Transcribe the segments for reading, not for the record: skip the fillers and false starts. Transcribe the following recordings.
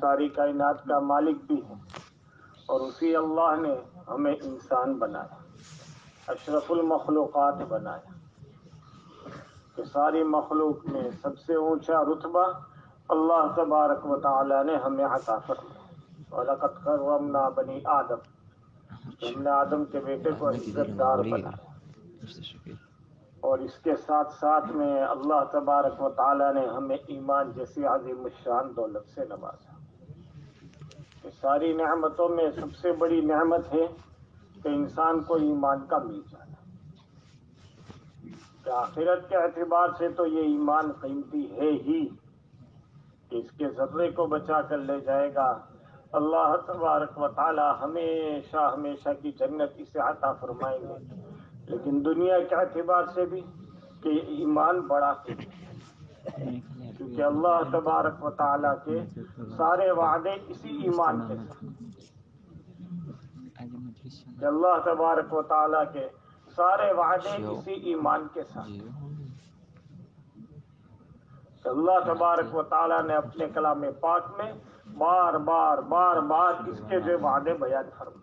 ساری کائنات کا مالک بھی ہے، اور اسی اللہ نے ہمیں انسان بنایا، اشرف المخلوقات بنایا، کہ ساری مخلوق میں سب سے اونچا رتبہ اللہ تبارک و تعالی نے ہمیں عطا فرمایا۔ وَلَقَدْ كَرَّمْنَا بَنِي آدم، ہم نے آدم کے بیٹے کو عزت دار بنایا، اور اس کے ساتھ ساتھ میں اللہ تبارک و تعالی نے ہمیں ایمان جیسی عظیم الشان دولت سے نوازا۔ کہ ساری نعمتوں میں سب سے بڑی نعمت ہے کہ انسان کو ایمان کا مل جانا، کہ آخرت کے اعتبار سے تو یہ ایمان قیمتی ہے ہی، کہ اس کے ذرے کو بچا کر لے جائے گا۔ اللہ تبارک و تعالی ہمیشہ ہمیشہ کی جنت اسے عطا فرمائیں گے، لیکن دنیا کے اعتبار سے بھی کہ ایمان بڑا قیمتی ہے، کیونکہ اللہ تبارک و تعالی کے سارے وعدے اسی ایمان کے ساتھ، کہ اللہ تبارک و تعالی کے سارے وعدے اسی ایمان کے ساتھ، کہ اللہ تبارک و تعالی نے اپنے کلام پاک میں بار بار اس کے جو وعدے بیان فرمائے،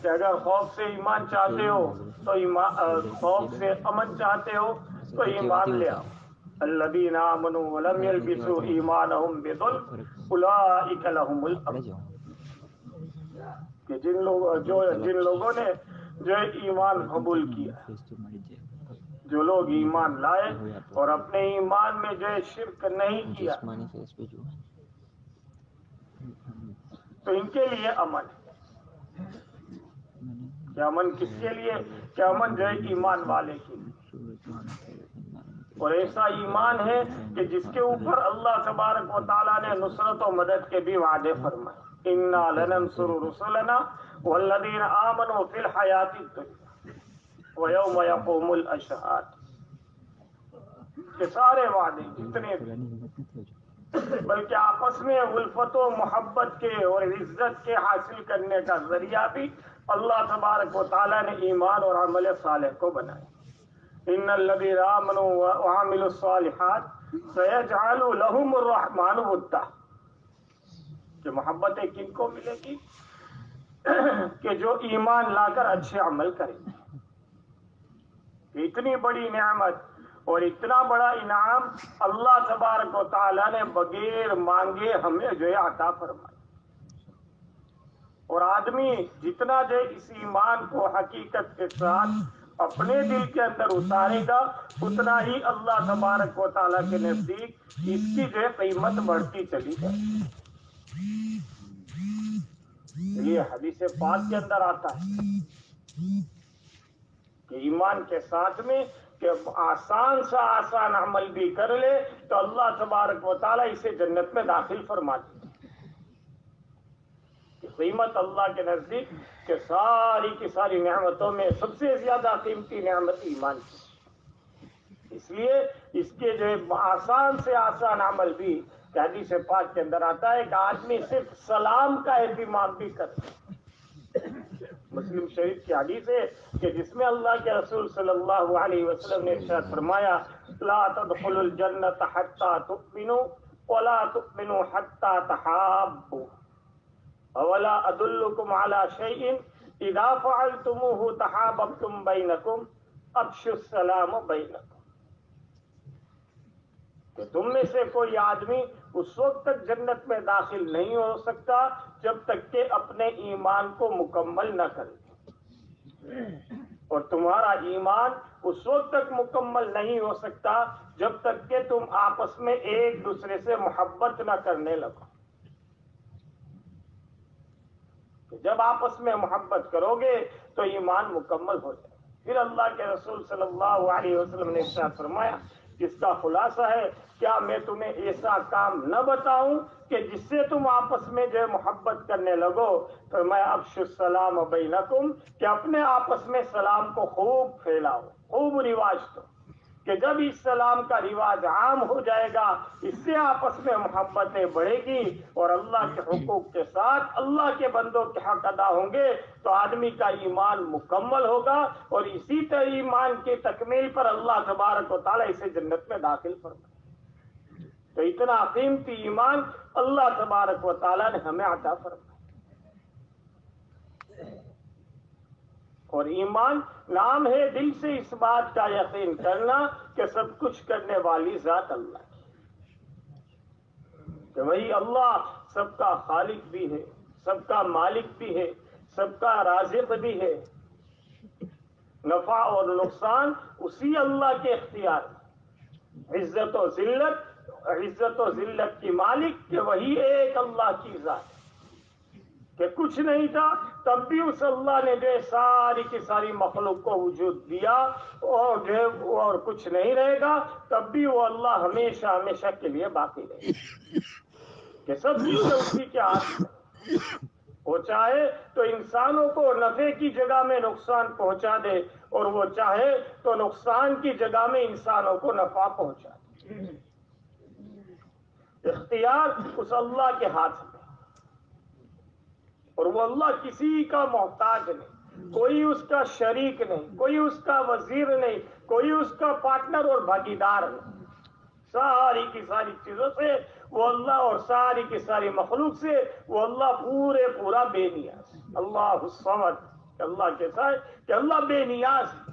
کہ اگر خوف سے ایمان چاہتے ہو تو خوف سے امن چاہتے ہو تو ایمان لے آؤ۔ الذین آمنوا ولم یلبسوا ایمانہم بظلم اولئک لہم الامن، کہ جن لوگوں نے جو ایمان قبول کیا، جو لوگ ایمان لائے اور اپنے ایمان میں جو شرک نہیں کیا، تو ان کے لیے امن ہے۔ کہ امن کس کے لیے؟ کہ امن جو ہے ایمان والے کے لیے، اور ایسا ایمان ہے کہ جس کے اوپر اللہ تبارک و تعالیٰ نے نصرت و مدد کے بھی وعدے فرمائے۔ اِنَّا لَنَنصُرُ رُسُلَنَا وَالَّذِينَ آمَنُوا فِي الْحَيَاةِ الدُّنْيَا وَيَوْمَ يَقُومُ الْأَشْهَادُ، کہ سارے وعدے جتنے بھی، بلکہ آپس میں الفت و محبت کے اور عزت کے حاصل کرنے کا ذریعہ بھی اللہ تبارک و تعالیٰ نے ایمان اور عمل صالح کو بنایا۔ ان الذین آمنوا وعملوا الصالحات سیجعل لهم الرحمن ودا، کہ محبتیں کن کو ملے گی؟ کہ جو ایمان لا کر اچھے عمل کریں گے۔ اتنی بڑی نعمت اور اتنا بڑا انعام اللہ تبارک و تعالیٰ نے بغیر مانگے ہمیں جو ہے عطا فرمایا، اور آدمی جتنا جو اس ایمان کو حقیقت کے ساتھ اپنے دل کے اندر اتارے گا، اتنا ہی اللہ تبارک و تعالیٰ کے نزدیک اس کی جو ہے قیمت بڑھتی چلی جائے گی۔ یہ حدیث پاک کے اندر آتا ہے کہ ایمان کے ساتھ میں کہ آسان سا آسان عمل بھی کر لے تو اللہ تبارک و تعالیٰ اسے جنت میں داخل فرما دے۔ قیمت اللہ کے نزدیک کہ ساری کی ساری نعمتوں میں سب سے زیادہ قیمتی نعمت ایمان کی، اس لیے اس کے جو آسان سے آسان عمل بھی کہ حدیث پاک کے اندر آتا ہے کہ آدمی صرف سلام کا اہتمام بھی کرتا ہے۔ مسلم شریف کی حدیث ہے کہ جس میں اللہ کے رسول صلی اللہ علیہ وسلم نے ارشاد فرمایا، لا تدخلوا الجنۃ حتی تؤمنوا ولا تؤمنوا حتی تحابوا اولا ادلکم علی شیء اذا فعلتموه تحاببتم بینکم افشوا السلام بینکم، کہ تم میں سے کوئی آدمی اس وقت تک جنت میں داخل نہیں ہو سکتا جب تک کہ اپنے ایمان کو مکمل نہ کرے، اور تمہارا ایمان اس وقت تک مکمل نہیں ہو سکتا جب تک کہ تم آپس میں ایک دوسرے سے محبت نہ کرنے لگو۔ جب آپس میں محبت کرو گے تو ایمان مکمل ہو جائے۔ پھر اللہ کے رسول صلی اللہ علیہ وسلم نے ارشاد فرمایا، جس کا خلاصہ ہے، کیا میں تمہیں ایسا کام نہ بتاؤں کہ جس سے تم آپس میں جو محبت کرنے لگو؟ فرمایا افشوا السلام بینکم، کہ اپنے آپس میں سلام کو خوب پھیلاؤ، خوب رواج دو، کہ جب اس سلام کا رواج عام ہو جائے گا اس سے آپس میں محبتیں بڑھے گی، اور اللہ کے حقوق کے ساتھ اللہ کے بندوں کے حق ادا ہوں گے تو آدمی کا ایمان مکمل ہوگا، اور اسی ایمان کی تکمیل پر اللہ تبارک و تعالیٰ اسے جنت میں داخل فرمائے۔ تو اتنا قیمتی ایمان اللہ تبارک و تعالیٰ نے ہمیں عطا فرمایا. اور ایمان نام ہے دل سے اس بات کا یقین کرنا کہ سب کچھ کرنے والی ذات اللہ کی، کہ وہی اللہ سب کا خالق بھی ہے، سب کا مالک بھی ہے، سب کا رازق بھی ہے. نفع اور نقصان اسی اللہ کے اختیار میں. عزت و ذلت کی مالک کہ وہی ایک اللہ کی ذات ہے، کہ کچھ نہیں تھا تب بھی اس اللہ نے جو ساری کی ساری مخلوق کو وجود دیا، اور کچھ نہیں رہے گا تب بھی وہ اللہ ہمیشہ ہمیشہ کے لیے باقی رہے گا، کہ سب چیزیں اسی کے ہاتھ میں. وہ چاہے تو انسانوں کو نفع کی جگہ میں نقصان پہنچا دے، اور وہ چاہے تو نقصان کی جگہ میں انسانوں کو نفع پہنچا دے. اختیار اس اللہ کے ہاتھ میں، اور وہ اللہ کسی کا محتاج نہیں، کوئی اس کا شریک نہیں، کوئی اس کا وزیر نہیں، کوئی اس کا پارٹنر اور بھاگیدار نہیں. ساری کی ساری چیزوں سے وہ اللہ، اور ساری کی ساری مخلوق سے وہ اللہ پورا بے نیاز. اللہ الصمد، اللہ کے ساتھ کہ اللہ بے نیاز ہے،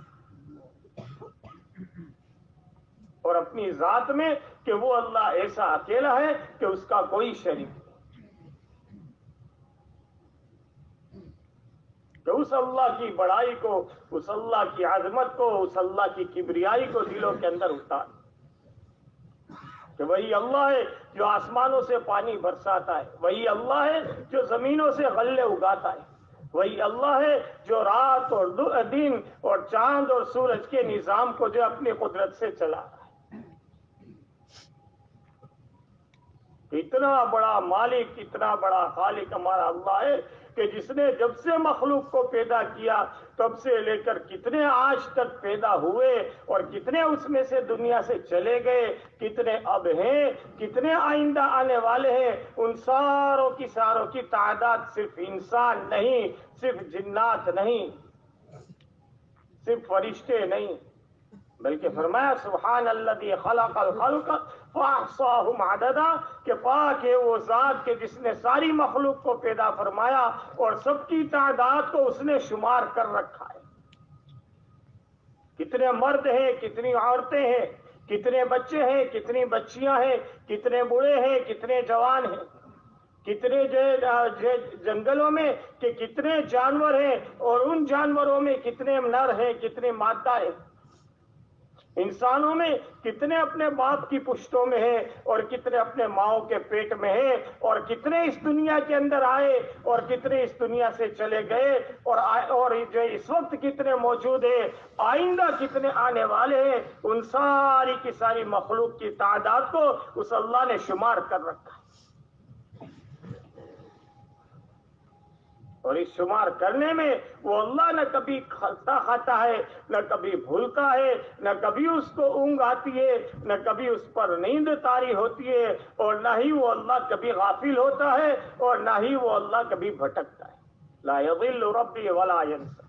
اور اپنی ذات میں کہ وہ اللہ ایسا اکیلا ہے کہ اس کا کوئی شریک نہیں. کہ اس اللہ کی بڑائی کو، اس اللہ کی عظمت کو، اس اللہ کی کبریائی کو دلوں کے اندر اتار، کہ وہی اللہ ہے جو آسمانوں سے پانی برساتا ہے، وہی اللہ ہے جو زمینوں سے غلے اگاتا ہے، وہی اللہ ہے جو رات اور دن اور چاند اور سورج کے نظام کو جو اپنی قدرت سے چلا رہا ہے. اتنا بڑا مالک، اتنا بڑا خالق ہمارا اللہ ہے کہ جس نے جب سے مخلوق کو پیدا کیا تب سے لے کر کتنے آج تک پیدا ہوئے، اور کتنے اس میں سے دنیا سے چلے گئے، کتنے اب ہیں، کتنے آئندہ آنے والے ہیں، ان ساروں کی تعداد صرف انسان نہیں، صرف جنات نہیں، صرف فرشتے نہیں، بلکہ فرمایا سبحان الذی خلق الخلق فاحصاهم عددا، کہ پاک ہے وہ ذات کہ جس نے ساری مخلوق کو پیدا فرمایا اور سب کی تعداد کو اس نے شمار کر رکھا ہے. کتنے مرد ہیں، کتنی عورتیں ہیں، کتنے بچے ہیں، کتنی بچیاں ہیں، کتنے بوڑھے ہیں، کتنے جوان ہیں، کتنے جنگلوں میں کہ کتنے جانور ہیں، اور ان جانوروں میں کتنے نر ہیں، کتنے مادہ ہیں. انسانوں میں کتنے اپنے باپ کی پشتوں میں ہیں، اور کتنے اپنے ماؤں کے پیٹ میں ہیں، اور کتنے اس دنیا کے اندر آئے، اور کتنے اس دنیا سے چلے گئے، اور جو اس وقت کتنے موجود ہیں، آئندہ کتنے آنے والے ہیں. ان ساری کی ساری مخلوق کی تعداد کو اس اللہ نے شمار کر رکھا ہے. اور اس شمار کرنے میں وہ اللہ نہ کبھی کھاتا ہے، نہ کبھی بھولتا ہے، نہ کبھی اس کو اونگ آتی ہے، نہ کبھی اس پر نیند طاری ہوتی ہے، اور نہ ہی وہ اللہ کبھی غافل ہوتا ہے، اور نہ ہی وہ اللہ کبھی بھٹکتا ہے. لا یضل ربی ولا ینسا.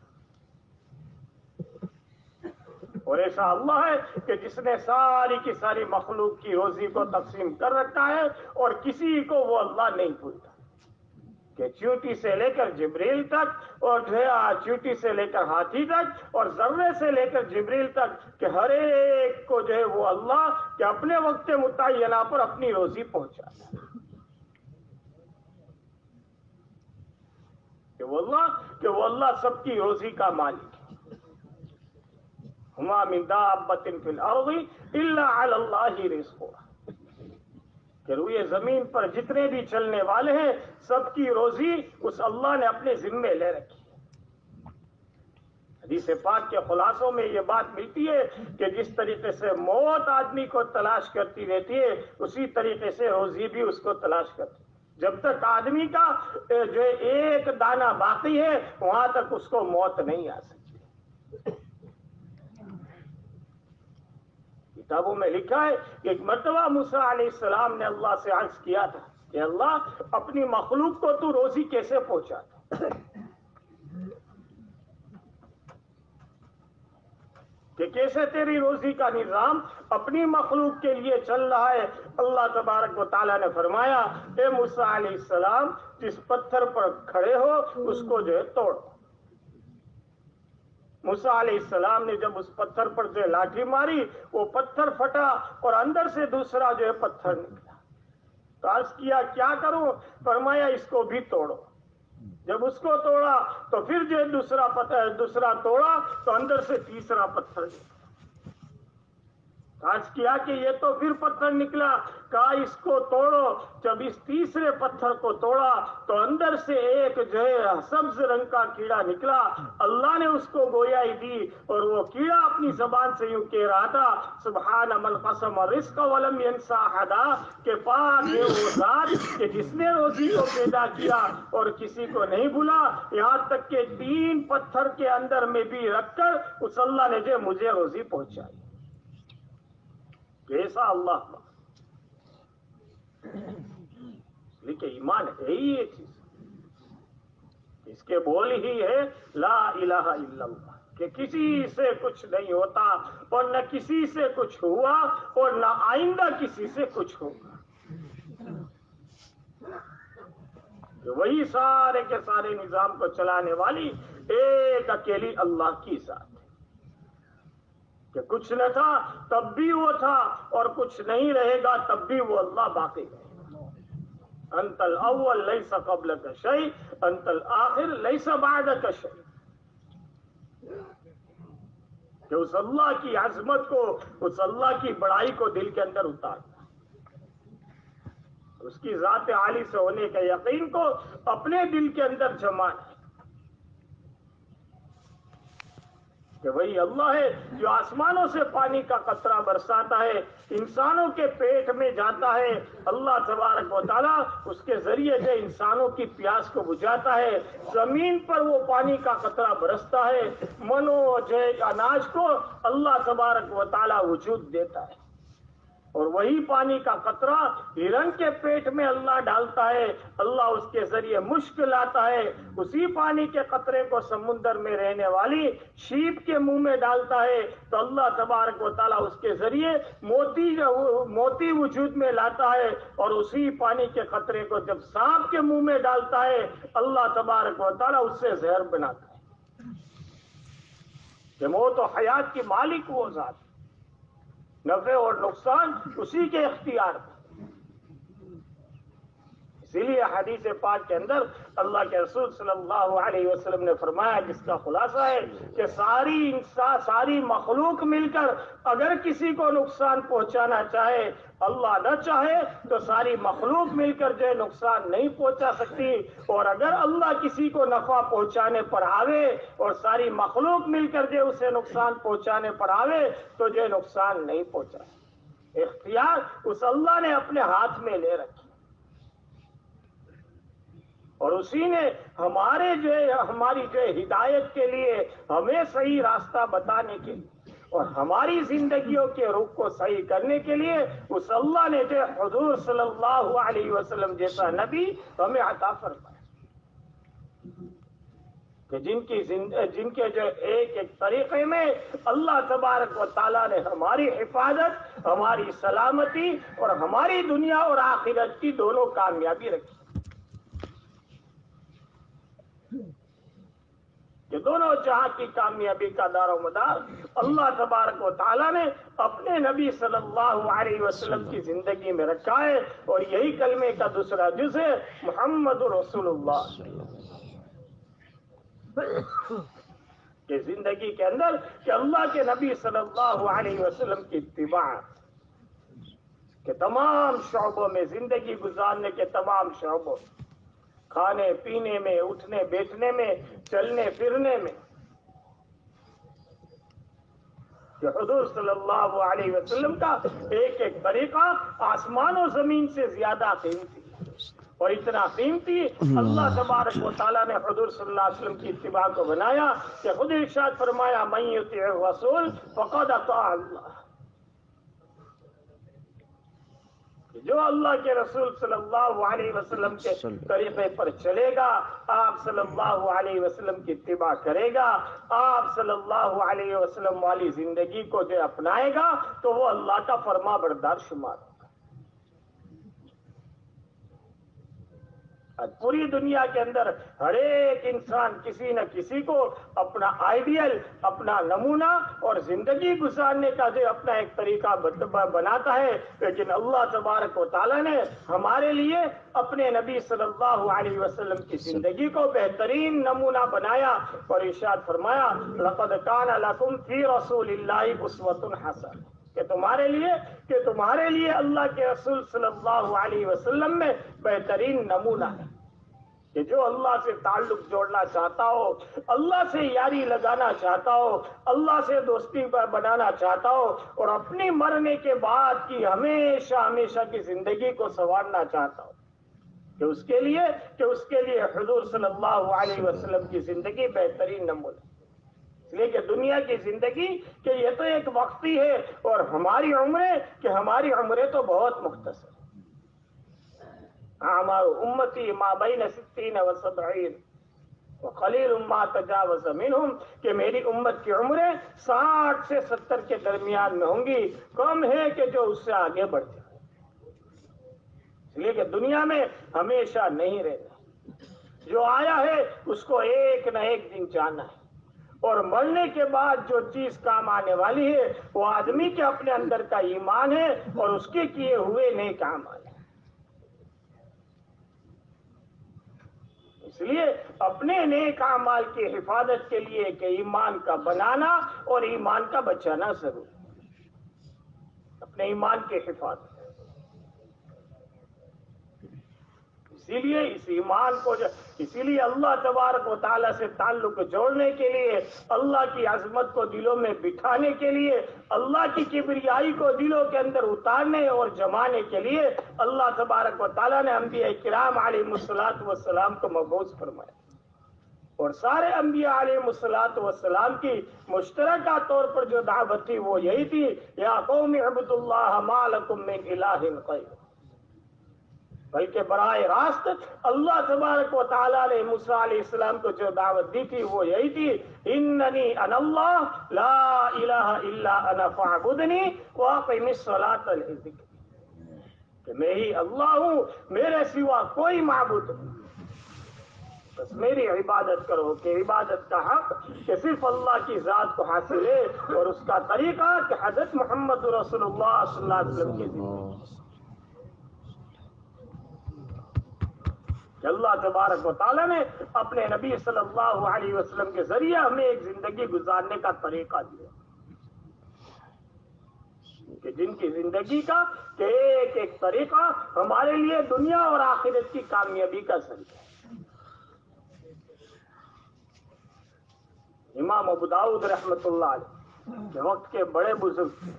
اور ایسا اللہ ہے کہ جس نے ساری کی ساری مخلوق کی روزی کو تقسیم کر رکھا ہے، اور کسی کو وہ اللہ نہیں بھولتا. کہ چیونٹی سے لے کر جبریل تک، اور جو ہے چیونٹی سے لے کر ہاتھی تک، اور ذرے سے لے کر جبریل تک، کہ ہر ایک کو جو ہے وہ اللہ کہ اپنے وقت متعینہ پر اپنی روزی پہنچاتا ہے. کہ وہ اللہ سب کی روزی کا مالک ہے. وما من دابۃ فی الارض الا علی اللہ رزقها، کہ روئے زمین پر جتنے بھی چلنے والے ہیں سب کی روزی اس اللہ نے اپنے ذمے لے رکھی ہے. حدیث پاک کے خلاصوں میں یہ بات ملتی ہے کہ جس طریقے سے موت آدمی کو تلاش کرتی رہتی ہے، اسی طریقے سے روزی بھی اس کو تلاش کرتی ہے. جب تک آدمی کا جو ایک دانہ باقی ہے وہاں تک اس کو موت نہیں آ سکتی. کتابوں میں لکھا ہے کہ ایک مرتبہ موسیٰ علیہ السلام نے اللہ سے عرض کیا تھا کہ اللہ اپنی مخلوق کو تو روزی کیسے پہنچاتا، کہ کیسے تیری روزی کا نظام اپنی مخلوق کے لیے چل رہا ہے. اللہ تبارک و تعالیٰ نے فرمایا اے موسیٰ علیہ السلام جس پتھر پر کھڑے ہو اس کو جو ہے توڑ. موسیٰ علیہ السلام نے جب اس پتھر پر جو ہے لاٹھی ماری وہ پتھر پھٹا اور اندر سے دوسرا جو ہے پتھر نکلا. تو عرض کیا کیا کروں؟ فرمایا اس کو بھی توڑو. جب اس کو توڑا تو پھر جو دوسرا توڑا تو اندر سے تیسرا پتھر نکلا. عرض کیا کہ یہ تو پھر پتھر نکلا. کہا اس کو توڑو. جب اس تیسرے پتھر کو توڑا تو اندر سے ایک جو ہے سبز رنگ کا کیڑا نکلا. اللہ نے اس کو گویائی دی اور وہ کیڑا اپنی زبان سے یوں کہہ رہا تھا سبحان من قسم الرزق ولم ينسى احدا، کہ پاک ہے وہ ذات کہ جس نے روزی کو پیدا کیا اور کسی کو نہیں بھولا. یہاں تک کہ 3 پتھر کے اندر میں بھی رکھ کر اس اللہ نے جو مجھے روزی پہنچائی. کیسا اللہ کا لیکن ایمان ہے ہی یہ چیز. اس کے بول ہی ہے لا الہ الا اللہ، کہ کسی سے کچھ نہیں ہوتا اور نہ کسی سے کچھ ہوا اور نہ آئندہ کسی سے کچھ ہوگا. وہی سارے کے سارے نظام کو چلانے والی ایک اکیلی اللہ کی ذات ہے کہ کچھ نہ تھا تب بھی وہ تھا اور کچھ نہیں رہے گا تب بھی وہ اللہ باقی ہے. انت الاول لیس قبلک شیء انت الاخر لیس بعدک شیء. کہ اس اللہ کی عظمت کو، اس اللہ کی بڑائی کو دل کے اندر اتارنا، اس کی ذات عالی سے ہونے کے یقین کو اپنے دل کے اندر جمانا کہ وہی اللہ ہے جو آسمانوں سے پانی کا قطرہ برساتا ہے، انسانوں کے پیٹ میں جاتا ہے. اللہ تبارک و تعالیٰ اس کے ذریعے سے انسانوں کی پیاس کو بجھاتا ہے. زمین پر وہ پانی کا قطرہ برستا ہے، منو جو اناج کو اللہ تبارک و تعالیٰ وجود دیتا ہے. اور وہی پانی کا قطرہ ہرن کے پیٹ میں اللہ ڈالتا ہے، اللہ اس کے ذریعے مشک لاتا ہے. اسی پانی کے قطرے کو سمندر میں رہنے والی شیپ کے منہ میں ڈالتا ہے تو اللہ تبارک و تعالیٰ اس کے ذریعے موتی وجود میں لاتا ہے. اور اسی پانی کے قطرے کو جب سانپ کے منہ میں ڈالتا ہے اللہ تبارک و تعالیٰ اس سے زہر بناتا ہے. کہ موت و حیات کی مالک وہ ذات، نفع اور نقصان اسی کے اختیار میں. اسی لیے حدیث پاک کے اندر اللہ کے رسول صلی اللہ علیہ وسلم نے فرمایا جس کا خلاصہ ہے کہ ساری مخلوق مل کر اگر کسی کو نقصان پہنچانا چاہے، اللہ نہ چاہے تو ساری مخلوق مل کر جو نقصان نہیں پہنچا سکتی. اور اگر اللہ کسی کو نفع پہنچانے پر آوے اور ساری مخلوق مل کر جو اسے نقصان پہنچانے پر آوے تو جو نقصان نہیں پہنچا. اختیار اس اللہ نے اپنے ہاتھ میں لے رکھی اور اسی نے ہماری جو ہدایت کے لیے، ہمیں صحیح راستہ بتانے کے لیے اور ہماری زندگیوں کے رخ کو صحیح کرنے کے لیے اس اللہ نے جو حضور صلی اللہ علیہ وسلم جیسا نبی ہمیں عطا فرمایا کہ جن کے جو ایک طریقے میں اللہ تبارک و تعالیٰ نے ہماری حفاظت، ہماری سلامتی اور ہماری دنیا اور آخرت کی دونوں کامیابی رکھی کہ دونوں جہاں کی کامیابی کا دار و مدار اللہ تبارک و تعالیٰ نے اپنے نبی صلی اللہ علیہ وسلم کی زندگی میں رکھا ہے. اور یہی کلمے کا دوسرا جز ہے محمد رسول اللہ کہ زندگی کے اندر کہ اللہ کے نبی صلی اللہ علیہ وسلم کی اتباع کہ تمام شعبوں میں، زندگی گزارنے کے تمام شعبوں، کھانے پینے میں، اٹھنے بیٹھنے میں، چلنے پھرنے میں، کہ حضور صلی اللہ علیہ وسلم کا ایک طریقہ آسمان و زمین سے زیادہ قیمتی اور اتنا قیمتی اللہ تبارک و تعالیٰ نے حضور صلی اللہ علیہ وسلم کی اتباع کو بنایا کہ خود ارشاد فرمایا من یطیع الرسول فقد اطاع اللہ. جو اللہ کے رسول صلی اللہ علیہ وسلم کے طریقے پر چلے گا، آپ صلی اللہ علیہ وسلم کی اتباع کرے گا، آپ صلی اللہ علیہ وسلم والی زندگی کو جو اپنائے گا تو وہ اللہ کا فرما بردار شمار ہوگا۔ پوری دنیا کے اندر ہر ایک انسان کسی نہ کسی کو اپنا آئیڈیل، اپنا نمونہ اور زندگی گزارنے کا جو اپنا ایک طریقہ بناتا ہے، لیکن اللہ تبارک و تعالیٰ نے ہمارے لیے اپنے نبی صلی اللہ علیہ وسلم کی زندگی کو بہترین نمونہ بنایا اور ارشاد فرمایا لقد کان لکم فی رسول اللہ اسوۃ حسنہ، کہ تمہارے لیے اللہ کے رسول صلی اللہ علیہ وسلم میں بہترین نمونہ ہے، کہ جو اللہ سے تعلق جوڑنا چاہتا ہو، اللہ سے یاری لگانا چاہتا ہو، اللہ سے دوستی بنانا چاہتا ہو اور اپنی مرنے کے بعد کی ہمیشہ کی زندگی کو سنوارنا چاہتا ہو، کہ اس کے لیے حضور صلی اللہ علیہ وسلم کی زندگی بہترین نمونہ ہے۔ اس لیے کہ دنیا کی زندگی کہ یہ تو ایک وقتی ہے، اور ہماری عمریں تو بہت مختصر۔ اعمار امتی ما بین 60 و 70 وقلیل ما تجاوز منہم، کہ میری امت کی عمریں 60 سے 70 کے درمیان میں ہوں گی، کم ہے کہ جو اس سے آگے بڑھ جائے۔ اس لیے کہ دنیا میں ہمیشہ نہیں رہنا، جو آیا ہے اس کو ایک نہ ایک دن جانا ہے، اور مرنے کے بعد جو چیز کام آنے والی ہے وہ آدمی کے اپنے اندر کا ایمان ہے اور اس کے کیے ہوئے نیک اعمال۔ اس لیے اپنے نیک اعمال کی حفاظت کے لیے کہ ایمان کا بنانا اور ایمان کا بچانا ضروری ہے، اپنے ایمان کی حفاظت۔ اسی لیے اللہ تبارک و تعالیٰ سے تعلق جوڑنے کے لیے، اللہ کی عظمت کو دلوں میں بٹھانے کے لیے، اللہ کی کبریائی کو دلوں کے اندر اتارنے اور جمانے کے لیے اللہ تبارک و تعالیٰ نے انبیاء کرام علیہ الصلوۃ والسلام کو مبعوث فرمایا، اور سارے انبیاء علیہ الصلوۃ والسلام کی مشترکہ طور پر جو دعوت تھی وہ یہی تھی، یا قوم اعبدوا اللہ ما لکم من الہ غیرہ، بلکہ براہ راست اللہ تبارک و تعالیٰ نے موسیٰ علیہ السلام کو جو دعوت دی تھی وہ یہی تھی، اننی انا اللہ لا الہ الا انا فاعبدنی واقم الصلاۃ لذکری، کہ میں ہی اللہ ہوں، میرے سوا کوئی معبود نہیں، بس میری عبادت کرو، کہ عبادت کا حق کہ صرف اللہ کی ذات کو حاصل ہے، اور اس کا طریقہ کہ حضرت محمد رسول اللہ صلی اللہ علیہ وسلم کی زندگی، کہ اللہ تبارک و تعالیٰ نے اپنے نبی صلی اللہ علیہ وسلم کے ذریعے ہمیں ایک زندگی گزارنے کا طریقہ دیا، کہ جن کی زندگی کا کہ ایک ایک طریقہ ہمارے لیے دنیا اور آخرت کی کامیابی کا ذریعہ ہے۔ امام ابو داؤد رحمۃ اللہ علیہ کے وقت کے بڑے بزرگ تھے،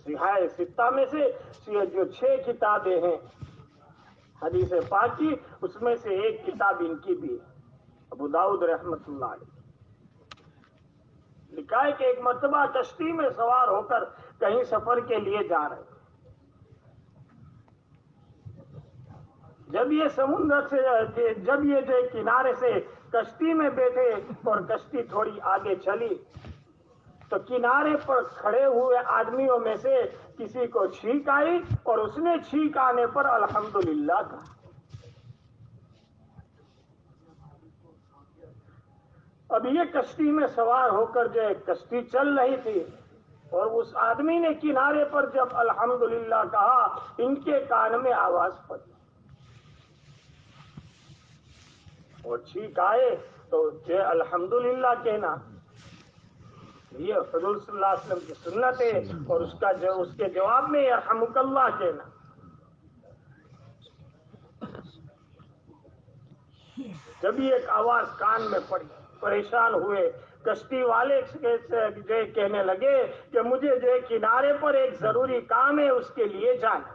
صحاح ستہ میں سے جو 6 کتابیں ہیں حدیث پاک کی، اس میں سے ایک کتاب ان کی بھی ہے، ابو داؤد رحمۃ اللہ علیہ۔ لکھا ہے کہ ایک مرتبہ کشتی میں سوار ہو کر کہیں سفر کے لیے جا رہے تھے، جب یہ سمندر سے جب یہ جو کنارے سے کشتی میں بیٹھے اور کشتی تھوڑی آگے چلی تو کنارے پر کھڑے ہوئے آدمیوں میں سے کسی کو چھینک آئی، اور اس نے چھینک آنے پر الحمدللہ کہا۔ اب یہ کشتی میں سوار ہو کر جو ایک کشتی چل رہی تھی، اور اس آدمی نے کنارے پر جب الحمدللہ کہا، ان کے کان میں آواز پڑی اور چھینک آئے تو جو الحمدللہ کہنا یہ حضور صلی اللہ علیہ وسلم کی سنت ہے، اور اس کے جواب میں یرحمک اللہ کہنا۔ جب یہ ایک آواز کان میں پڑی، پریشان ہوئے کشتی والے سے کہنے لگے کہ مجھے جو کنارے پر ایک ضروری کام ہے، اس کے لیے جانا۔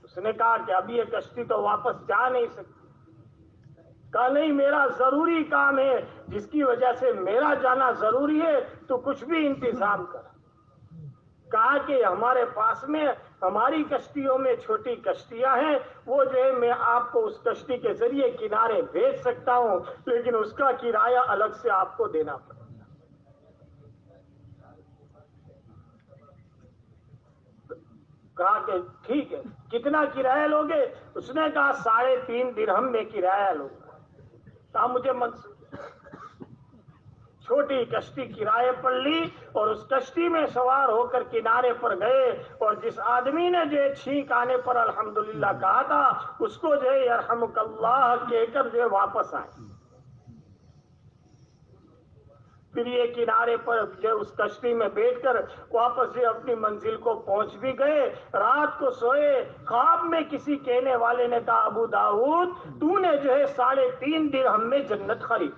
اس نے کہا کہ اب یہ کشتی تو واپس جا نہیں سکتی۔ کہا نہیں، میرا ضروری کام ہے جس کی وجہ سے میرا جانا ضروری ہے، تو کچھ بھی انتظام کر۔ کہا کہ ہمارے پاس میں ہماری کشتیوں میں چھوٹی کشتیاں ہیں، وہ جو ہے میں آپ کو اس کشتی کے ذریعے کنارے بھیج سکتا ہوں، لیکن اس کا کرایہ الگ سے آپ کو دینا پڑے گا۔ کہا کہ ٹھیک ہے، کتنا کرایہ لوگے؟ اس نے کہا 3.5 درہم میں کرایہ لوں گا۔ کہا مجھے منظور۔ چھوٹی کشتی کرائے پر لی اور اس کشتی میں سوار ہو کر کنارے پر گئے، اور جس آدمی نے جو ہے چھینک آنے پر الحمدللہ کہا تھا، اس کو جو ہے یرحمک اللہ کہہ کر جو ہے واپس آئے۔ پھر یہ کنارے پر جو اس کشتی میں بیٹھ کر واپس سے اپنی منزل کو پہنچ بھی گئے۔ رات کو سوئے، خواب میں کسی کہنے والے نے کہا ابو داؤد تو نے جو ہے 3.5 درہم میں جنت خرید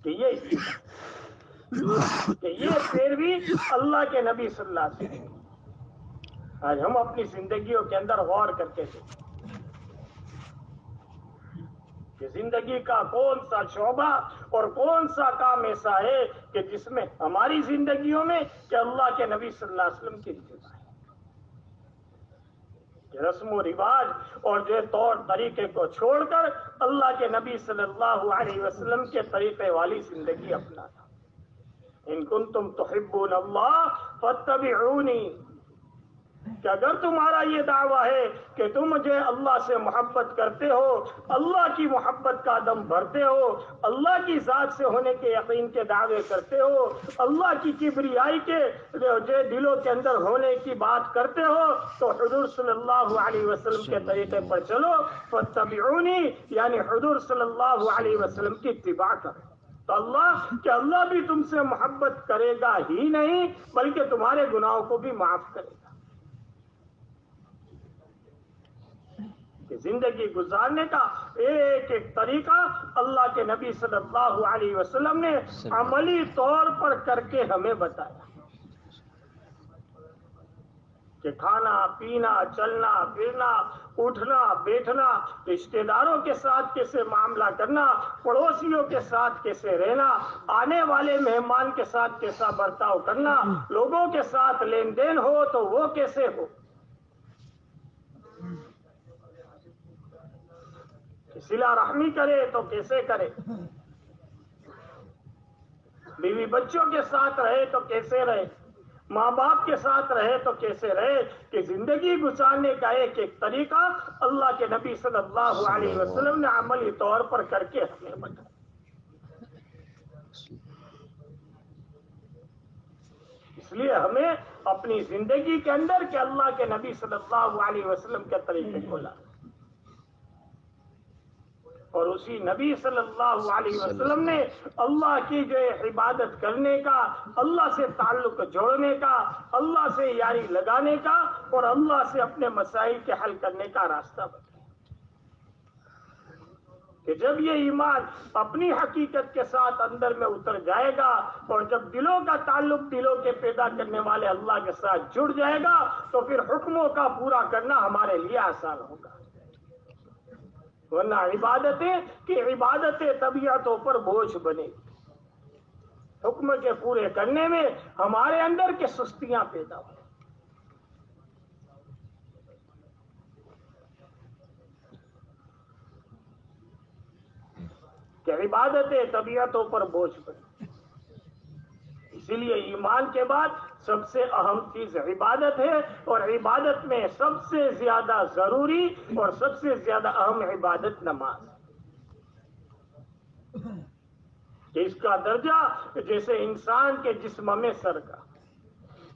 کہ یہ پیروی اللہ کے نبی صلی اللہ علیہ وسلم۔ آج ہم اپنی زندگیوں کے اندر غور کرتے تھے کہ زندگی کا کون سا شعبہ اور کون سا کام ایسا ہے کہ جس میں ہماری زندگیوں میں کہ اللہ کے نبی صلی اللہ علیہ وسلم کی اتباع ہے، کہ رسم و رواج اور جو طور طریقے کو چھوڑ کر اللہ کے نبی صلی اللہ علیہ وسلم کے طریقے والی زندگی اپنانا۔ ان کنتم تحبون اللہ فاتبعونی، کہ اگر تمہارا یہ دعویٰ ہے کہ تم مجھے اللہ سے محبت کرتے ہو، اللہ کی محبت کا دم بھرتے ہو، اللہ کی ذات سے ہونے کے یقین کے دعوے کرتے ہو، اللہ کی کبریائی کے جو دلوں کے اندر ہونے کی بات کرتے ہو، تو حضور صلی اللہ علیہ وسلم کے طریقے پر چلو، فاتبعونی یعنی حضور صلی اللہ علیہ وسلم کی اتباع کرو۔ تو اللہ بھی تم سے محبت کرے گا ہی نہیں بلکہ تمہارے گناہوں کو بھی معاف کرے گا۔ کہ زندگی گزارنے کا ایک ایک طریقہ اللہ کے نبی صلی اللہ علیہ وسلم نے عملی طور پر کر کے ہمیں بتایا کہ کھانا پینا، چلنا پھرنا، اٹھنا بیٹھنا، رشتہ داروں کے ساتھ کیسے معاملہ کرنا، پڑوسیوں کے ساتھ کیسے رہنا، آنے والے مہمان کے ساتھ کیسا برتاؤ کرنا، لوگوں کے ساتھ لین دین ہو تو وہ کیسے ہو، صلہ رحمی کرے تو کیسے کرے، بیوی بچوں کے ساتھ رہے تو کیسے رہے، ماں باپ کے ساتھ رہے تو کیسے رہے، کہ زندگی گزارنے کا ایک ایک طریقہ اللہ کے نبی صلی اللہ علیہ وسلم نے عملی طور پر کر کے ہمیں بتایا۔ اس لیے ہمیں اپنی زندگی کے اندر کہ اللہ کے نبی صلی اللہ علیہ وسلم کے طریقے کو لانا، اور اسی نبی صلی اللہ علیہ وسلم نے اللہ کی جو عبادت کرنے کا، اللہ سے تعلق جوڑنے کا، اللہ سے یاری لگانے کا اور اللہ سے اپنے مسائل کے حل کرنے کا راستہ بتایا کہ جب یہ ایمان اپنی حقیقت کے ساتھ اندر میں اتر جائے گا اور جب دلوں کا تعلق دلوں کے پیدا کرنے والے اللہ کے ساتھ جڑ جائے گا تو پھر حکموں کا پورا کرنا ہمارے لیے آسان ہوگا، ورنہ عبادتیں طبیعتوں پر بوجھ بنے گی، حکم کے پورے کرنے میں ہمارے اندر کے سستیاں پیدا ہوں، کہ عبادتیں طبیعتوں پر بوجھ بنے۔ اسی لیے ایمان کے بعد سب سے اہم چیز عبادت ہے، اور عبادت میں سب سے زیادہ ضروری اور سب سے زیادہ اہم عبادت نماز، کہ اس کا درجہ جیسے انسان کے جسم میں سر کا،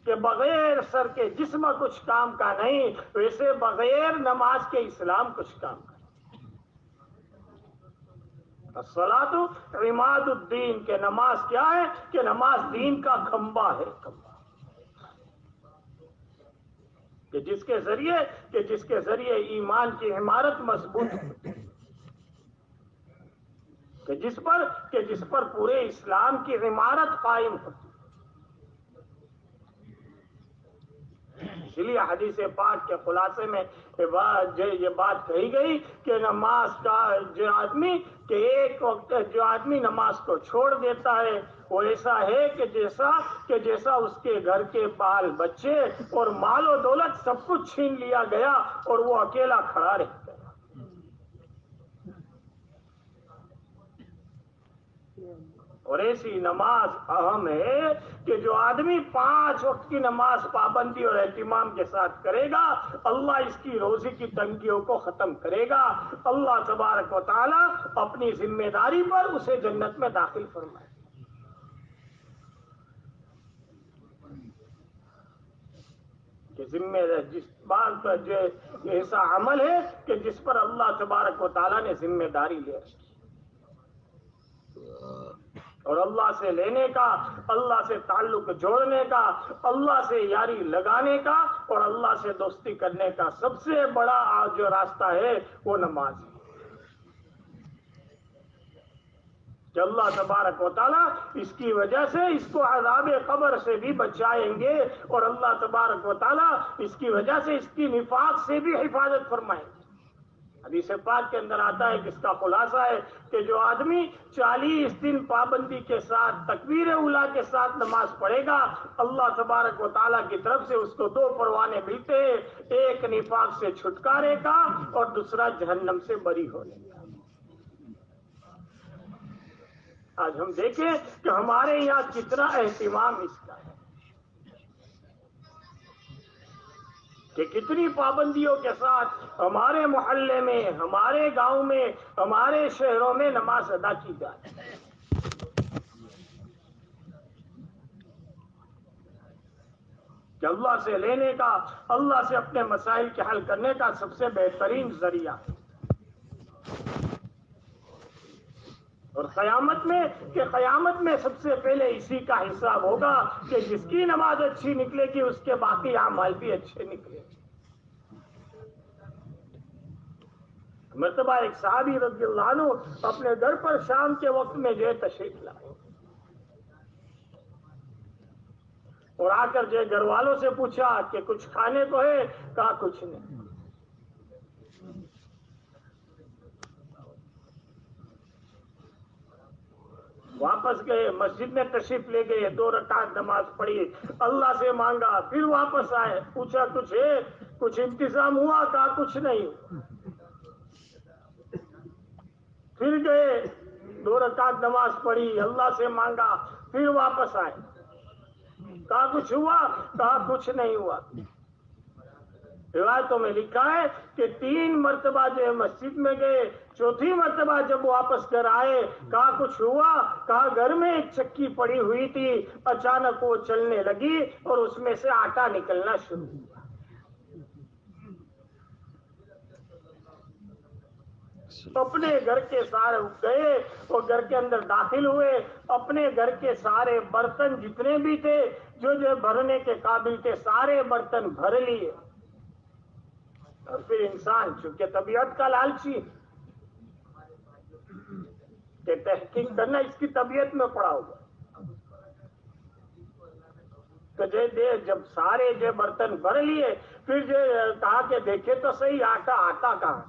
کہ بغیر سر کے جسم کچھ کام کا نہیں، ویسے بغیر نماز کے اسلام کچھ کام کا۔ الصلاۃ عماد الدین، کہ نماز کیا ہے؟ کہ نماز دین کا کھمبا ہے، کھمبا، کہ جس کے ذریعے ایمان کی عمارت مضبوط ہوتی ہے، کہ جس پر پورے اسلام کی عمارت قائم ہوتی ہے۔ اس لیے حدیث پاک کے خلاصے میں یہ بات کہی گئی کہ نماز کا جو آدمی کہ ایک وقت جو آدمی نماز کو چھوڑ دیتا ہے وہ ایسا ہے کہ جیسا اس کے گھر کے بال بچے اور مال و دولت سب کچھ چھین لیا گیا اور وہ اکیلا کھڑا رہ گیا۔ اور ایسی نماز اہم ہے کہ جو آدمی 5 وقت کی نماز پابندی اور اہتمام کے ساتھ کرے گا اللہ اس کی روزی کی تنگیوں کو ختم کرے گا، اللہ تبارک و تعالی اپنی ذمہ داری پر اسے جنت میں داخل فرمائے۔ کہ ذمہ جس بات پر جو ایسا عمل ہے کہ جس پر اللہ تبارک و تعالیٰ نے ذمہ داری لے رکھی اور اللہ سے لینے کا، اللہ سے تعلق جوڑنے کا، اللہ سے یاری لگانے کا اور اللہ سے دوستی کرنے کا سب سے بڑا جو راستہ ہے وہ نماز ہے کہ اللہ تبارک و تعالیٰ اس کی وجہ سے اس کو عذاب قبر سے بھی بچائیں گے اور اللہ تبارک و تعالیٰ اس کی وجہ سے اس کی نفاق سے بھی حفاظت فرمائیں گے۔ حدیث پاک کے اندر آتا ہے کہ اس کا خلاصہ ہے کہ جو آدمی 40 دن پابندی کے ساتھ تکبیر اولیٰ کے ساتھ نماز پڑھے گا اللہ تبارک و تعالیٰ کی طرف سے اس کو 2 پروانے ملتے ہیں، ایک نفاق سے چھٹکارے کا اور دوسرا جہنم سے بری ہونے کا۔ آج ہم دیکھیں کہ ہمارے یہاں کتنا اہتمام اس کا ہے کہ کتنی پابندیوں کے ساتھ ہمارے محلے میں، ہمارے گاؤں میں، ہمارے شہروں میں نماز ادا کی جائے۔ کہ اللہ سے لینے کا، اللہ سے اپنے مسائل کے حل کرنے کا سب سے بہترین ذریعہ اور قیامت میں سب سے پہلے اسی کا حساب ہوگا کہ جس کی نماز اچھی نکلے گی اس کے باقی اعمال بھی اچھے نکلے گے۔ مرتبہ ایک صحابی رضی اللہ عنہ اپنے گھر پر شام کے وقت میں جو تشریف لائے اور آ کر جو گھر والوں سے پوچھا کہ کچھ کھانے کو ہے؟ کہا کچھ نہیں۔ واپس گئے، مسجد میں تشریف لے گئے، 2 رکعت نماز پڑھی، اللہ سے مانگا، پھر واپس آئے، پوچھا کچھ ہے؟ کچھ انتظام ہوا؟ کہا کچھ نہیں۔ پھر گئے، 2 رکعت نماز پڑھی، اللہ سے مانگا، پھر واپس آئے، کہا کچھ ہوا؟ کہا کچھ نہیں ہوا۔ روایتوں میں لکھا ہے کہ 3 مرتبہ جو مسجد میں گئے، 4تھی مرتبہ جب واپس گھر آئے کہا کچھ ہوا؟ کہا گھر میں ایک چکی پڑی ہوئی تھی، اچانک وہ چلنے لگی اور اس میں سے آٹا نکلنا شروع ہوا۔ اپنے گھر کے سارے گئے اور گھر کے اندر داخل ہوئے، اپنے گھر کے سارے برتن جتنے بھی تھے جو بھرنے کے قابل تھے سارے برتن بھر لیے۔ اور پھر انسان چونکہ طبیعت کا لالچی کہ تحقیق کرنا اس کی طبیعت میں پڑا ہوگا، تو جب سارے جو برتن بھر لیے پھر جو کہا کہ دیکھے تو صحیح آٹا کہاں۔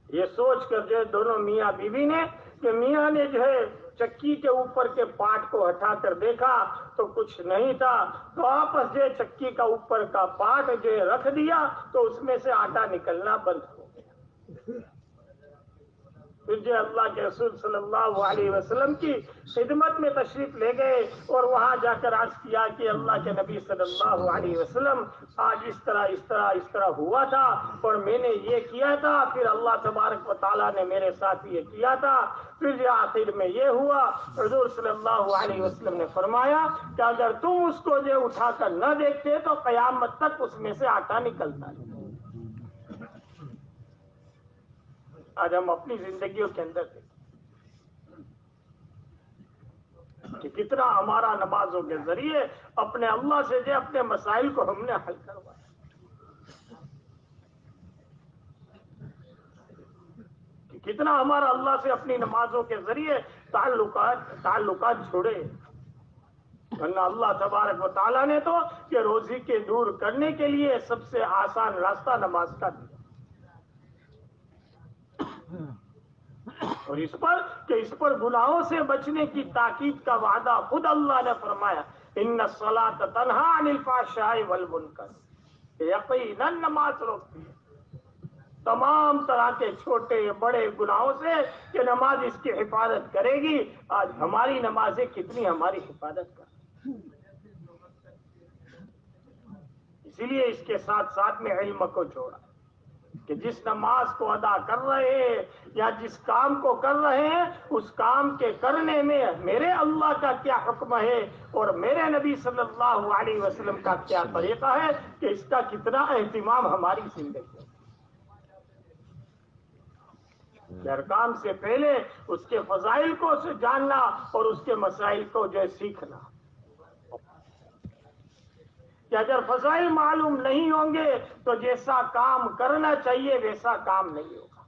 یہ سوچ کر جو دونوں میاں بیوی نے کہ میاں نے جو ہے چکی کے اوپر کے پاٹ کو ہٹا کر دیکھا تو کچھ نہیں تھا، تو واپس جو چکی کا اوپر کا پاٹ جو رکھ دیا تو اس میں سے آٹا نکلنا بند ہو گیا۔ پھر جو اللہ کے رسول صلی اللہ علیہ وسلم کی خدمت میں تشریف لے گئے اور وہاں جا کر عرض کیا کہ اللہ کے نبی صلی اللہ علیہ وسلم آج اس طرح ہوا تھا اور میں نے یہ کیا تھا، پھر اللہ تبارک و تعالیٰ نے میرے ساتھ یہ کیا تھا، پھر جو آخر میں یہ ہوا۔ حضور صلی اللہ علیہ وسلم نے فرمایا کہ اگر تم اس کو جو اٹھا کر نہ دیکھتے تو قیامت تک اس میں سے آٹا نکلتا ہے۔ آج ہم اپنی زندگیوں کے اندر کہ کتنا ہمارا نمازوں کے ذریعے اپنے اللہ سے جو اپنے مسائل کو ہم نے حل کروایا، کہ کتنا ہمارا اللہ سے اپنی نمازوں کے ذریعے تعلقات جڑے۔ ورنہ اللہ تبارک و تعالیٰ نے تو کہ روزی کے دور کرنے کے لیے سب سے آسان راستہ نماز کا دیا، اور اس پر گناہوں سے بچنے کی تاکید کا وعدہ خود اللہ نے فرمایا، ان الصلاۃ تنہی عن الفحشاء والمنکر، یقیناً نماز روکتی ہے تمام طرح کے چھوٹے بڑے گناہوں سے، کہ نماز اس کی حفاظت کرے گی۔ آج ہماری نمازیں کتنی ہماری حفاظت کر، اسی لیے اس کے ساتھ ساتھ میں علم کو جوڑا کہ جس نماز کو ادا کر رہے ہیں یا جس کام کو کر رہے ہیں، اس کام کے کرنے میں میرے اللہ کا کیا حکم ہے اور میرے نبی صلی اللہ علیہ وسلم کا کیا طریقہ ہے، کہ اس کا کتنا اہتمام ہماری زندگی ہے۔ ہر کام سے پہلے اس کے فضائل کو جاننا اور اس کے مسائل کو جو ہے سیکھنا، کہ اگر فضائل معلوم نہیں ہوں گے تو جیسا کام کرنا چاہیے ویسا کام نہیں ہوگا۔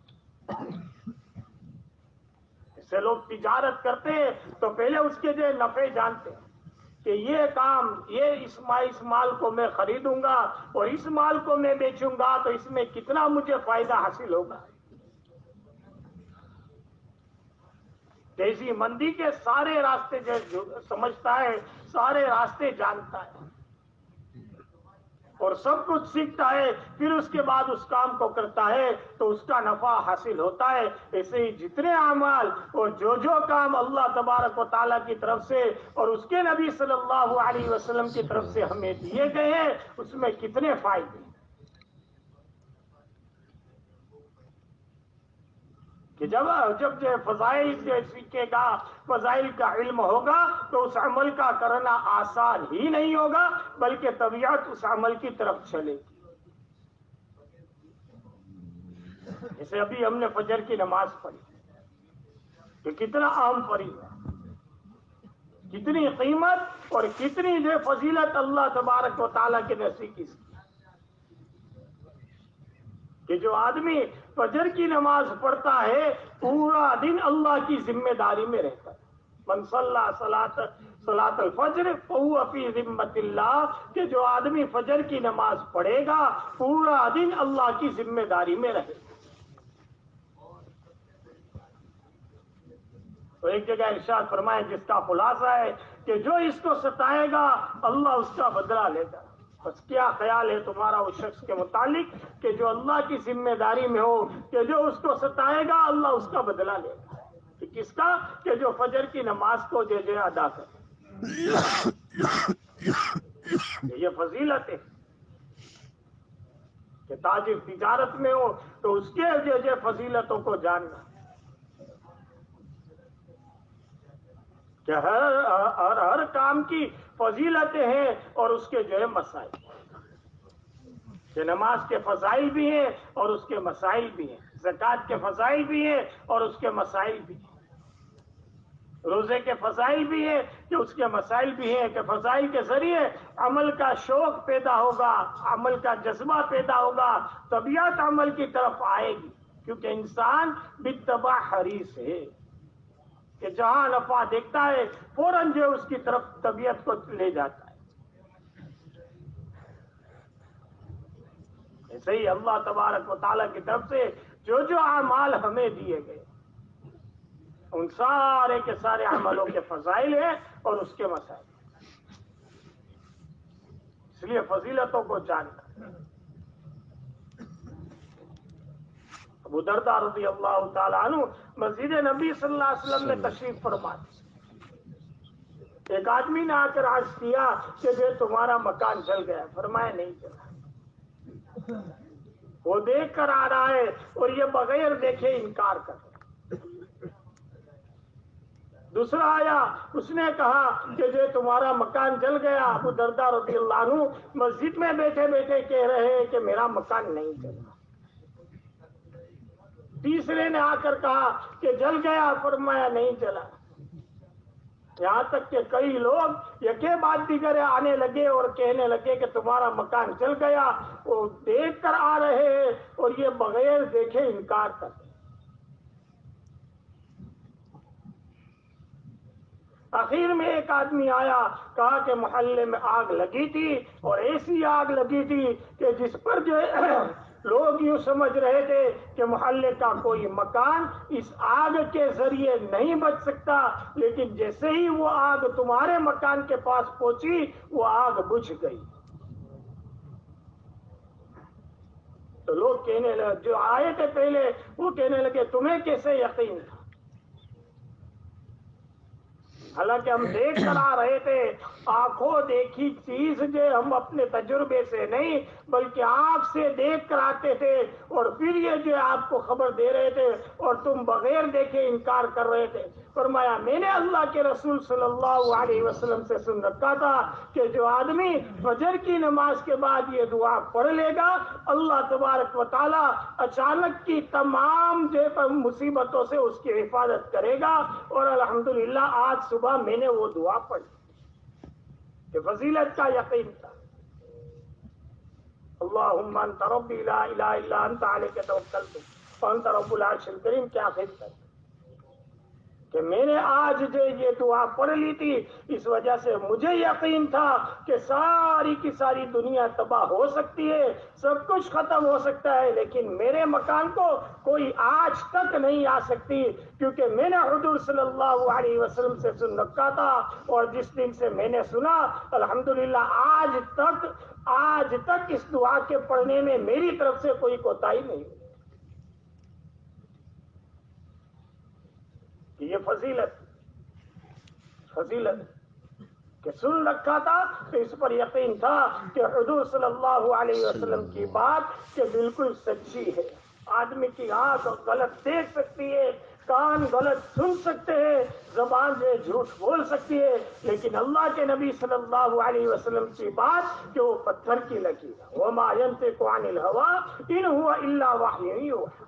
ایسے لوگ تجارت کرتے ہیں تو پہلے اس کے جو نفع جانتے ہیں کہ یہ کام، یہ اس مال کو میں خریدوں گا اور اس مال کو میں بیچوں گا تو اس میں کتنا مجھے فائدہ حاصل ہوگا۔ تیزی مندی کے سارے راستے جو سمجھتا ہے، سارے راستے جانتا ہے اور سب کچھ سیکھتا ہے، پھر اس کے بعد اس کام کو کرتا ہے تو اس کا نفع حاصل ہوتا ہے۔ ایسے ہی جتنے اعمال اور جو کام اللہ تبارک و تعالیٰ کی طرف سے اور اس کے نبی صلی اللہ علیہ وسلم کی طرف سے ہمیں دیے گئے ہیں، اس میں کتنے فائدے ہیں، کہ جب فضائل جو سیکھے گا، فضائل کا علم ہوگا تو اس عمل کا کرنا آسان ہی نہیں ہوگا بلکہ طبیعت اس عمل کی طرف چلے گی۔ جیسے ابھی ہم نے فجر کی نماز پڑھی کہ کتنا اہم فریضہ ہے، کتنی قیمت اور کتنی جو فضیلت اللہ تبارک و تعالیٰ کے نصیب کی، کہ جو آدمی فجر کی نماز پڑھتا ہے پورا دن اللہ کی ذمہ داری میں رہتا ہے۔ من صلی صلاۃ الفجر فہو فی ذمۃ اللہ، کہ جو آدمی فجر کی نماز پڑھے گا پورا دن اللہ کی ذمہ داری میں رہے گا۔ تو ایک جگہ ارشاد فرمائے جس کا خلاصہ ہے کہ جو اس کو ستائے گا اللہ اس کا بدلہ لے گا۔ بس کیا خیال ہے تمہارا اس شخص کے متعلق کہ جو اللہ کی ذمہ داری میں ہو، کہ جو اس کو ستائے گا اللہ اس کا بدلہ لے گا، کہ کس کا؟ کہ جو فجر کی نماز کو جو ادا کرے۔ یہ فضیلت ہے کہ تاجر تجارت میں ہو تو اس کے جو فضیلتوں کو جاننا، کہ ہر کام کی فضیلتیں ہیں اور اس کے جو ہے مسائل، کہ نماز کے فضائل بھی ہیں اور اس کے مسائل بھی ہیں، زکوٰۃ کے فضائل بھی ہیں اور اس کے مسائل بھی ہیں، روزے کے فضائل بھی ہیں کہ اس کے مسائل بھی ہیں، کہ فضائل کے ذریعے عمل کا شوق پیدا ہوگا، عمل کا جذبہ پیدا ہوگا، طبیعت عمل کی طرف آئے گی، کیونکہ انسان باتباع حریص ہے، کہ جہاں نفع دیکھتا ہے فوراً جو اس کی طرف طبیعت کو لے جاتا ہے۔ ایسے ہی اللہ تبارک و تعالیٰ کی طرف سے جو اعمال ہمیں دیے گئے ان سارے کے سارے عملوں کے فضائل ہیں اور اس کے مسائل، اس لیے فضیلتوں کو جاننا۔ ابو درداء رضی اللہ تعالیٰ عنہ مسجد نبی صلی اللہ علیہ وسلم میں تشریف فرما، ایک آدمی نے آ کر عرض کیا کہ جو تمہارا مکان جل گیا، فرمایا نہیں جلا، وہ دیکھ کر آ رہا ہے اور یہ بغیر دیکھے انکار کر رہا ہے۔ دوسرا آیا، اس نے کہا کہ جو تمہارا مکان جل گیا، ابو درداء رضی اللہ عنہ مسجد میں بیٹھے بیٹھے کہہ رہے ہیں کہ میرا مکان نہیں جلا۔ تیسرے نے آ کر کہا کہ جل گیا، فرمایا نہیں جلا۔ یہاں تک کہ کئی لوگ یکے بعد دیگر آنے لگے اور کہنے لگے کہ تمہارا مکان جل گیا، وہ دیکھ کر آ رہے ہیں اور یہ بغیر دیکھے انکار کر رہے ہیں۔ آخر میں ایک آدمی آیا، کہا کہ محلے میں آگ لگی تھی اور ایسی آگ لگی تھی کہ جس پر جو لوگ یوں سمجھ رہے تھے کہ محلے کا کوئی مکان اس آگ کے ذریعے نہیں بچ سکتا، لیکن جیسے ہی وہ آگ تمہارے مکان کے پاس پہنچی وہ آگ بجھ گئی۔ تو لوگ کہنے لگے، جو آئے تھے پہلے وہ کہنے لگے تمہیں کیسے یقین تھا؟ حالانکہ ہم دیکھ کر آ رہے تھے، آنکھوں دیکھی چیز جو ہم اپنے تجربے سے نہیں بلکہ آپ سے دیکھ کر آتے تھے، اور پھر یہ جو آپ کو خبر دے رہے تھے اور تم بغیر دیکھے انکار کر رہے تھے۔ فرمایا میں نے اللہ کے رسول صلی اللہ علیہ وسلم سے سن رکھا تھا کہ جو آدمی فجر کی نماز کے بعد یہ دعا پڑھ لے گا، اللہ تبارک و تعالی اچانک کی تمام مصیبتوں سے اس کی حفاظت کرے گا۔ اور الحمدللہ آج صبح میں نے وہ دعا پڑھی کہ فضیلت کا یقین تھا۔ اللہم انت ربی لا الہ الا انت علیک توکلت وانت رب العرش الکریم، کیا خدمت کہ میں نے آج جو یہ دعا پڑھ لی تھی، اس وجہ سے مجھے یقین تھا کہ ساری کی ساری دنیا تباہ ہو سکتی ہے، سب کچھ ختم ہو سکتا ہے، لیکن میرے مکان کو کوئی آج تک نہیں آ سکتی، کیونکہ میں نے حضور صلی اللہ علیہ وسلم سے سن رکھا تھا، اور جس دن سے میں نے سنا الحمدللہ آج تک اس دعا کے پڑھنے میں میری طرف سے کوئی کوتاہی نہیں۔ یہ فضیلت کہ سن رکھا تھا تو اس پر یقین تھا کہ حضور صلی اللہ علیہ وسلم کی بات کہ بالکل سچی ہے۔ آدمی کی آنکھ غلط دیکھ سکتی ہے، کان غلط سن سکتے ہیں، زبان سے جھوٹ بول سکتی ہے، لیکن اللہ کے نبی صلی اللہ علیہ وسلم کی بات کہ وہ پتھر کی لکیر ہے۔ وما ينطق عن الهوى ان هو الا وحی یوحی،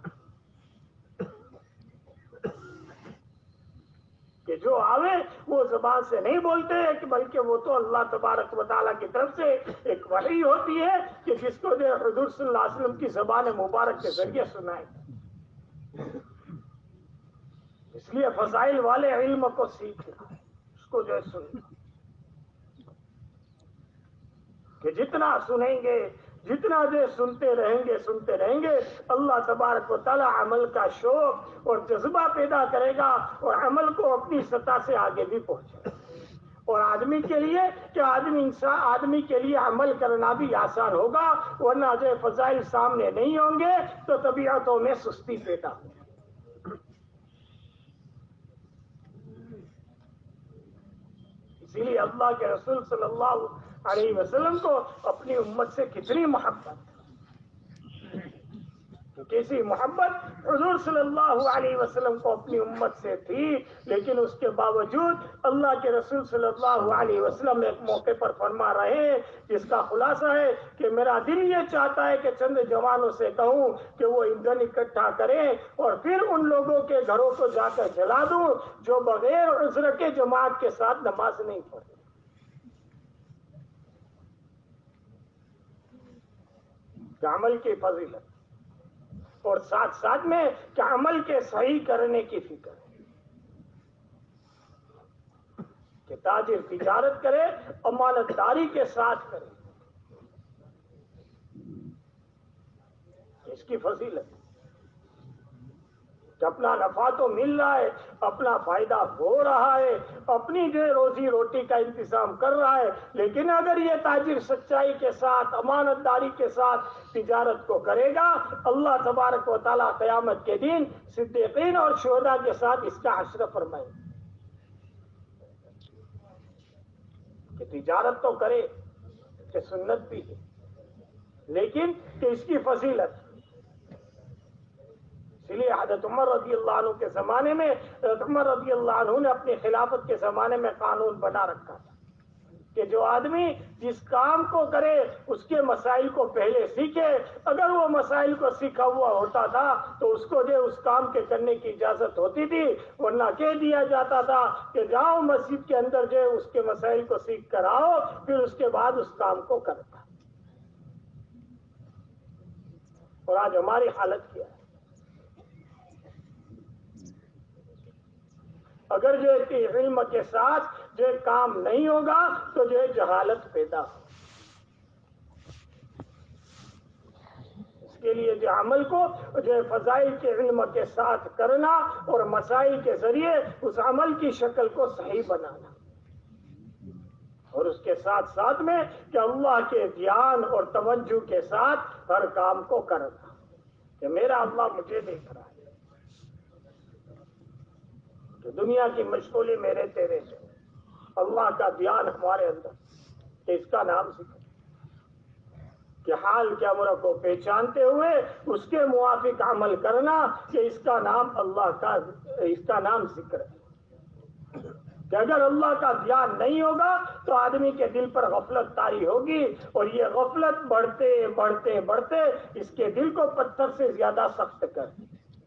کہ جو آوے وہ زبان سے نہیں بولتے کہ بلکہ وہ تو اللہ تبارک و تعالیٰ کی طرف سے ایک وحی ہوتی ہے کہ جس کو جو حضور صلی اللہ علیہ وسلم کی زبان مبارک کے ذریعے سنائے۔ اس لیے فضائل والے علم کو سیکھنا، اس کو جو ہے سننا، کہ جتنا سنیں گے، جتنا جو سنتے رہیں گے اللہ تبارک و تعالیٰ عمل کا شوق اور جذبہ پیدا کرے گا اور عمل کو اپنی سطح سے آگے بھی پہنچے گا۔ اور آدمی کے لیے کہ آدمی کے لیے عمل کرنا بھی آسان ہوگا، ورنہ جو فضائل سامنے نہیں ہوں گے تو طبیعتوں میں سستی پیدا ہوگی۔ اسی لیے اللہ کے رسول صلی اللہ علیہ وسلم کو اپنی امت سے کتنی محبت، کیسی محبت حضور صلی اللہ علیہ وسلم کو اپنی امت سے تھی، لیکن اس کے باوجود اللہ کے رسول صلی اللہ علیہ وسلم ایک موقع پر فرما رہے ہیں جس کا خلاصہ ہے کہ میرا دل یہ چاہتا ہے کہ چند جوانوں سے کہوں کہ وہ ایندھن اکٹھا کریں اور پھر ان لوگوں کے گھروں کو جا کر جلا دوں جو بغیر عذر کے جماعت کے ساتھ نماز نہیں پڑھتے۔ کہ عمل کی فضیلت اور ساتھ ساتھ میں کہ عمل کے صحیح کرنے کی فکر ہے، کہ تاجر تجارت کرے امانت داری کے ساتھ کرے، اس کی فضیلت کہ اپنا نفع تو مل رہا ہے، اپنا فائدہ ہو رہا ہے، اپنی جو روزی روٹی کا انتظام کر رہا ہے، لیکن اگر یہ تاجر سچائی کے ساتھ امانت داری کے ساتھ تجارت کو کرے گا، اللہ تبارک و تعالیٰ قیامت کے دن صدیقین اور شہداء کے ساتھ اس کا حشر فرمائے کہ تجارت تو کرے کہ سنت بھی ہے، لیکن کہ اس کی فضیلت۔ اس لیے حضرت عمر رضی اللہ عنہ کے زمانے میں، حضرت عمر رضی اللہ عنہ نے اپنی خلافت کے زمانے میں قانون بنا رکھا تھا کہ جو آدمی جس کام کو کرے اس کے مسائل کو پہلے سیکھے، اگر وہ مسائل کو سیکھا ہوا ہوتا تھا تو اس کو جو اس کام کے کرنے کی اجازت ہوتی تھی، ورنہ کہہ دیا جاتا تھا کہ جاؤ مسجد کے اندر جو اس کے مسائل کو سیکھ کر آؤ، پھر اس کے بعد اس کام کو کرتا۔ اور آج ہماری حالت کیا ہے؟ اگر جو ہے علم کے ساتھ جو ہے کام نہیں ہوگا تو جو ہے جہالت پیدا ہو. اس کے لیے جو عمل کو جو ہے فضائل کے علم کے ساتھ کرنا اور مسائل کے ذریعے اس عمل کی شکل کو صحیح بنانا, اور اس کے ساتھ ساتھ میں کہ اللہ کے دھیان اور توجہ کے ساتھ ہر کام کو کرنا کہ میرا اللہ مجھے دیکھ رہا ہے, کہ دنیا کی مشغولی میرے تیرے سے, اللہ کا دھیان ہمارے اندر کہ اس کا نام ذکر, کہ حال کیا امر کو پہچانتے ہوئے اس کے موافق عمل کرنا کہ اس کا نام اللہ کا, اس کا نام ذکر ہے. کہ اگر اللہ کا دھیان نہیں ہوگا تو آدمی کے دل پر غفلت طاری ہوگی, اور یہ غفلت بڑھتے بڑھتے بڑھتے اس کے دل کو پتھر سے زیادہ سخت کر,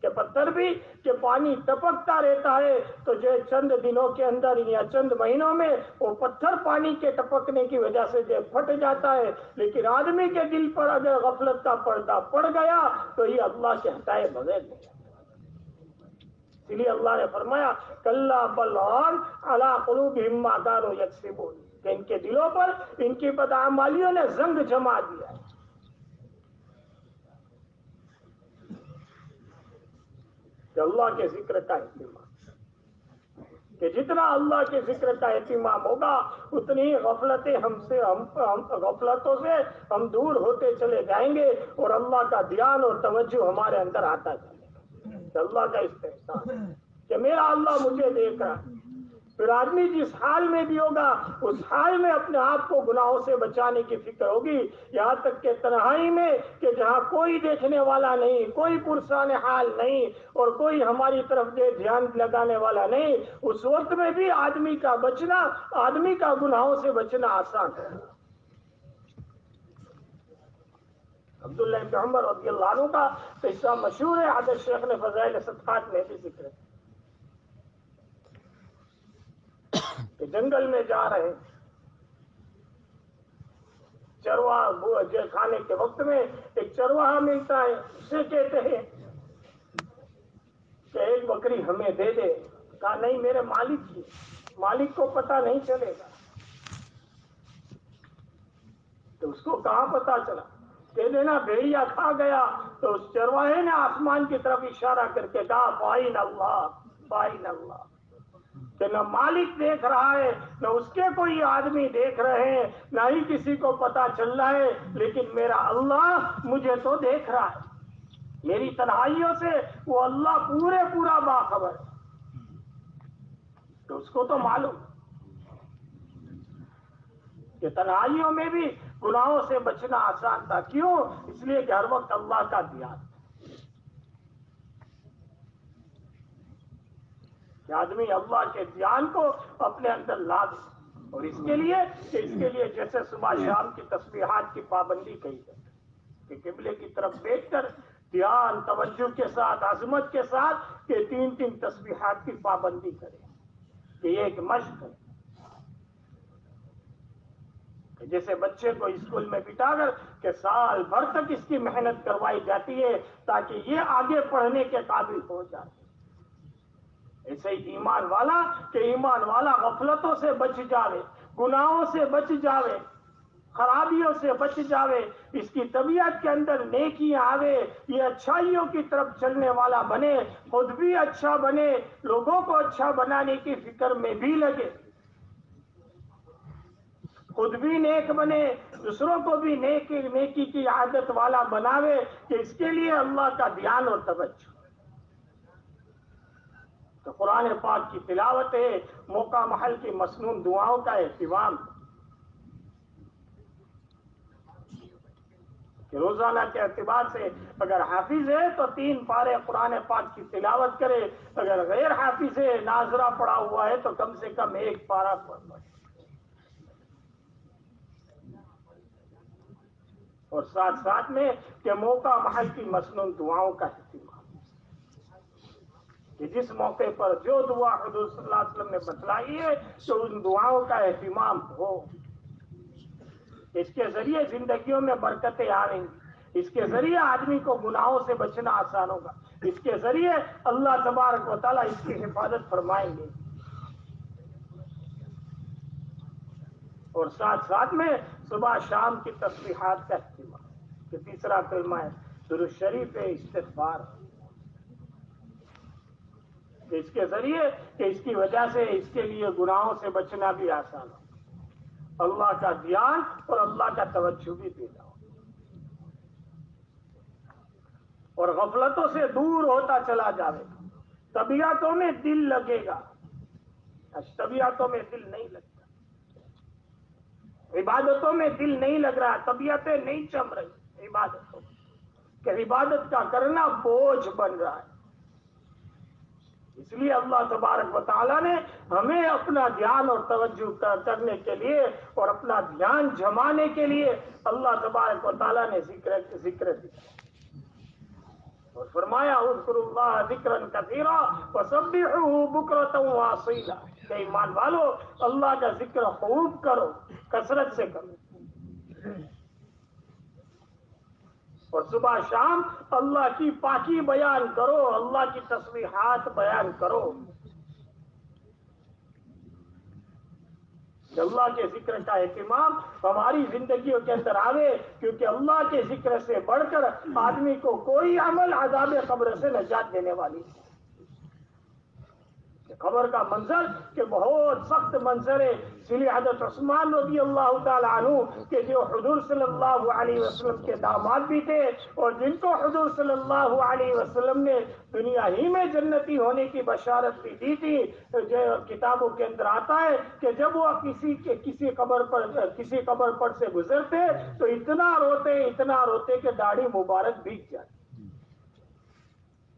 کہ پتھر بھی کہ پانی ٹپکتا رہتا ہے تو جو چند دنوں کے اندر یا چند مہینوں میں وہ پتھر پانی کے ٹپکنے کی وجہ سے جو پھٹ جاتا ہے, لیکن آدمی کے دل پر اگر غفلت کا پردہ پڑ گیا تو یہ اللہ کے ہٹائے بغیر نہیں. اس لیے اللہ نے فرمایا کلا بل ران علی قلوبہم ما کانوا یکسبون, کہ ان کے دلوں پر ان کی بدعمالیوں نے زنگ جما دیا ہے. کہ اللہ کے ذکر کا اہتمام, کہ جتنا اللہ کے ذکر کا اہتمام ہوگا اتنی غفلتیں غفلتوں سے ہم دور ہوتے چلے جائیں گے, اور اللہ کا دھیان اور توجہ ہمارے اندر آتا جائے گا. کہ اللہ کا استحسان کہ میرا اللہ مجھے دیکھ رہا ہے. پھر آدمی جس حال میں بھی ہوگا اس حال میں اپنے آپ کو گناہوں سے بچانے کی فکر ہوگی, یہاں تک کہ تنہائی میں کہ جہاں کوئی دیکھنے والا نہیں, کوئی پرسان حال نہیں, اور کوئی ہماری طرف دھیان لگانے والا نہیں, اس وقت میں بھی آدمی کا بچنا, آدمی کا گناہوں سے بچنا آسان ہے. عبداللہ بن عمر رضی اللہ عنہ کا قصہ مشہور ہے, حضرت شیخ نے فضائل صدقات میں بھی ذکر ہے کہ جنگل میں جا رہے چرواہ کھانے کے وقت میں ایک چرواہا ملتا ہے, اسے کہتے ہیں کہ ایک بکری ہمیں دے دے. کہا نہیں میرے مالک کی, مالک کو پتہ نہیں چلے گا. تو اس کو کہاں پتہ چلا, کہہ دینا بھیڑیا کھا گیا. تو اس چرواہے نے آسمان کی طرف اشارہ کر کے کہا بائن اللہ بائن اللہ, کہ نہ مالک دیکھ رہا ہے نہ اس کے کوئی آدمی دیکھ رہے ہیں, نہ ہی کسی کو پتا چل رہا ہے, لیکن میرا اللہ مجھے تو دیکھ رہا ہے. میری تنہائیوں سے وہ اللہ پورا باخبر ہے. تو اس کو تو معلوم کہ تنہائیوں میں بھی گناہوں سے بچنا آسان تھا. کیوں؟ اس لیے کہ ہر وقت اللہ کا دھیان, کہ آدمی اللہ کے دھیان کو اپنے اندر لا دے. اور اس کے لیے جیسے صبح شام کی تسبیحات کی پابندی کہی ہے کہ قبلے کی طرف بیٹھ کر دھیان توجہ کے ساتھ عظمت کے ساتھ کہ 3 تسبیحات کی پابندی کرے, کہ یہ ایک مشق ہے. کہ جیسے بچے کو اسکول میں بٹھا کر کہ سال بھر تک اس کی محنت کروائی جاتی ہے تاکہ یہ آگے پڑھنے کے قابل ہو جائے, ایسے ہی ایمان والا غفلتوں سے بچ جاوے, گناہوں سے بچ جاوے, خرابیوں سے بچ جاوے, اس کی طبیعت کے اندر نیکیاں آوے, یہ اچھائیوں کی طرف چلنے والا بنے, خود بھی اچھا بنے, لوگوں کو اچھا بنانے کی فکر میں بھی لگے, خود بھی نیک بنے, دوسروں کو بھی نیکی کی عادت والا بناوے, کہ اس کے لیے اللہ کا دھیان اور توجہ. تو قرآن پاک کی تلاوت ہے, موقع محل کی مسنون دعاؤں کا اہتمام, کہ روزانہ کے اعتبار سے اگر حافظ ہے تو 3 پارے قرآن پاک کی تلاوت کرے, اگر غیر حافظ ہے ناظرہ پڑا ہوا ہے تو کم سے کم 1 پارہ پڑھنا. اور ساتھ میں کہ موقع محل کی مسنون دعاؤں کا اہتمام, کہ جس موقع پر جو دعا حضور صلی اللہ علیہ وسلم نے بتلائی ہے تو ان دعاؤں کا اہتمام ہو. اس کے ذریعے زندگیوں میں برکتیں آ رہی ہیں, اس کے ذریعے آدمی کو گناہوں سے بچنا آسان ہوگا, اس کے ذریعے اللہ تبارک و تعالیٰ اس کی حفاظت فرمائیں گے. اور ساتھ ساتھ میں صبح شام کی تسبیحات کا اہتمام. کہ تیسرا کلمہ ہے درود شریف استغفار. کہ اس کے ذریعے کہ اس کی وجہ سے اس کے لیے گناہوں سے بچنا بھی آسان ہو, اللہ کا دھیان اور اللہ کا توجہ بھی پیدا ہو, اور غفلتوں سے دور ہوتا چلا جائے گا. طبیعتوں میں دل لگے گا, طبیعتوں میں دل نہیں لگتا, عبادتوں میں دل نہیں لگ رہا, طبیعتیں نہیں چم رہی عبادتوں میں, کہ عبادت کا کرنا بوجھ بن رہا ہے. اس لیے اللہ تبارک و تعالیٰ نے ہمیں اپنا دھیان اور توجہ کرنے کے لیے اور اپنا دھیان جمانے کے لیے اللہ تبارک و تعالیٰ نے ذکر دیا اور فرمایا اذکروا اللہ ذکرا کثیرا وسبحوہ بکرۃ واصیلا. کہ ایمان والو اللہ کا ذکر خوب کرو, کثرت سے کرو, اور صبح شام اللہ کی پاکی بیان کرو, اللہ کی تسبیحات بیان کرو. کہ اللہ کے ذکر کا اہتمام ہماری زندگیوں کے اندر آوے, کیونکہ اللہ کے ذکر سے بڑھ کر آدمی کو کوئی عمل عذاب قبر سے نجات دینے والی ہے. قبر کا منظر کہ بہت سخت منظر ہے. سلی حضرت عثمان رضی اللہ تعالیٰ عنہ کہ جو حضور صلی اللہ علیہ وسلم کے داماد بھی تھے اور جن کو حضور صلی اللہ علیہ وسلم نے دنیا ہی میں جنتی ہونے کی بشارت بھی دی تھی. جو کتابوں کے اندر آتا ہے کہ جب وہ کسی قبر پر سے گزرتے تو اتنا روتے کہ داڑھی مبارک بھیگ جاتی.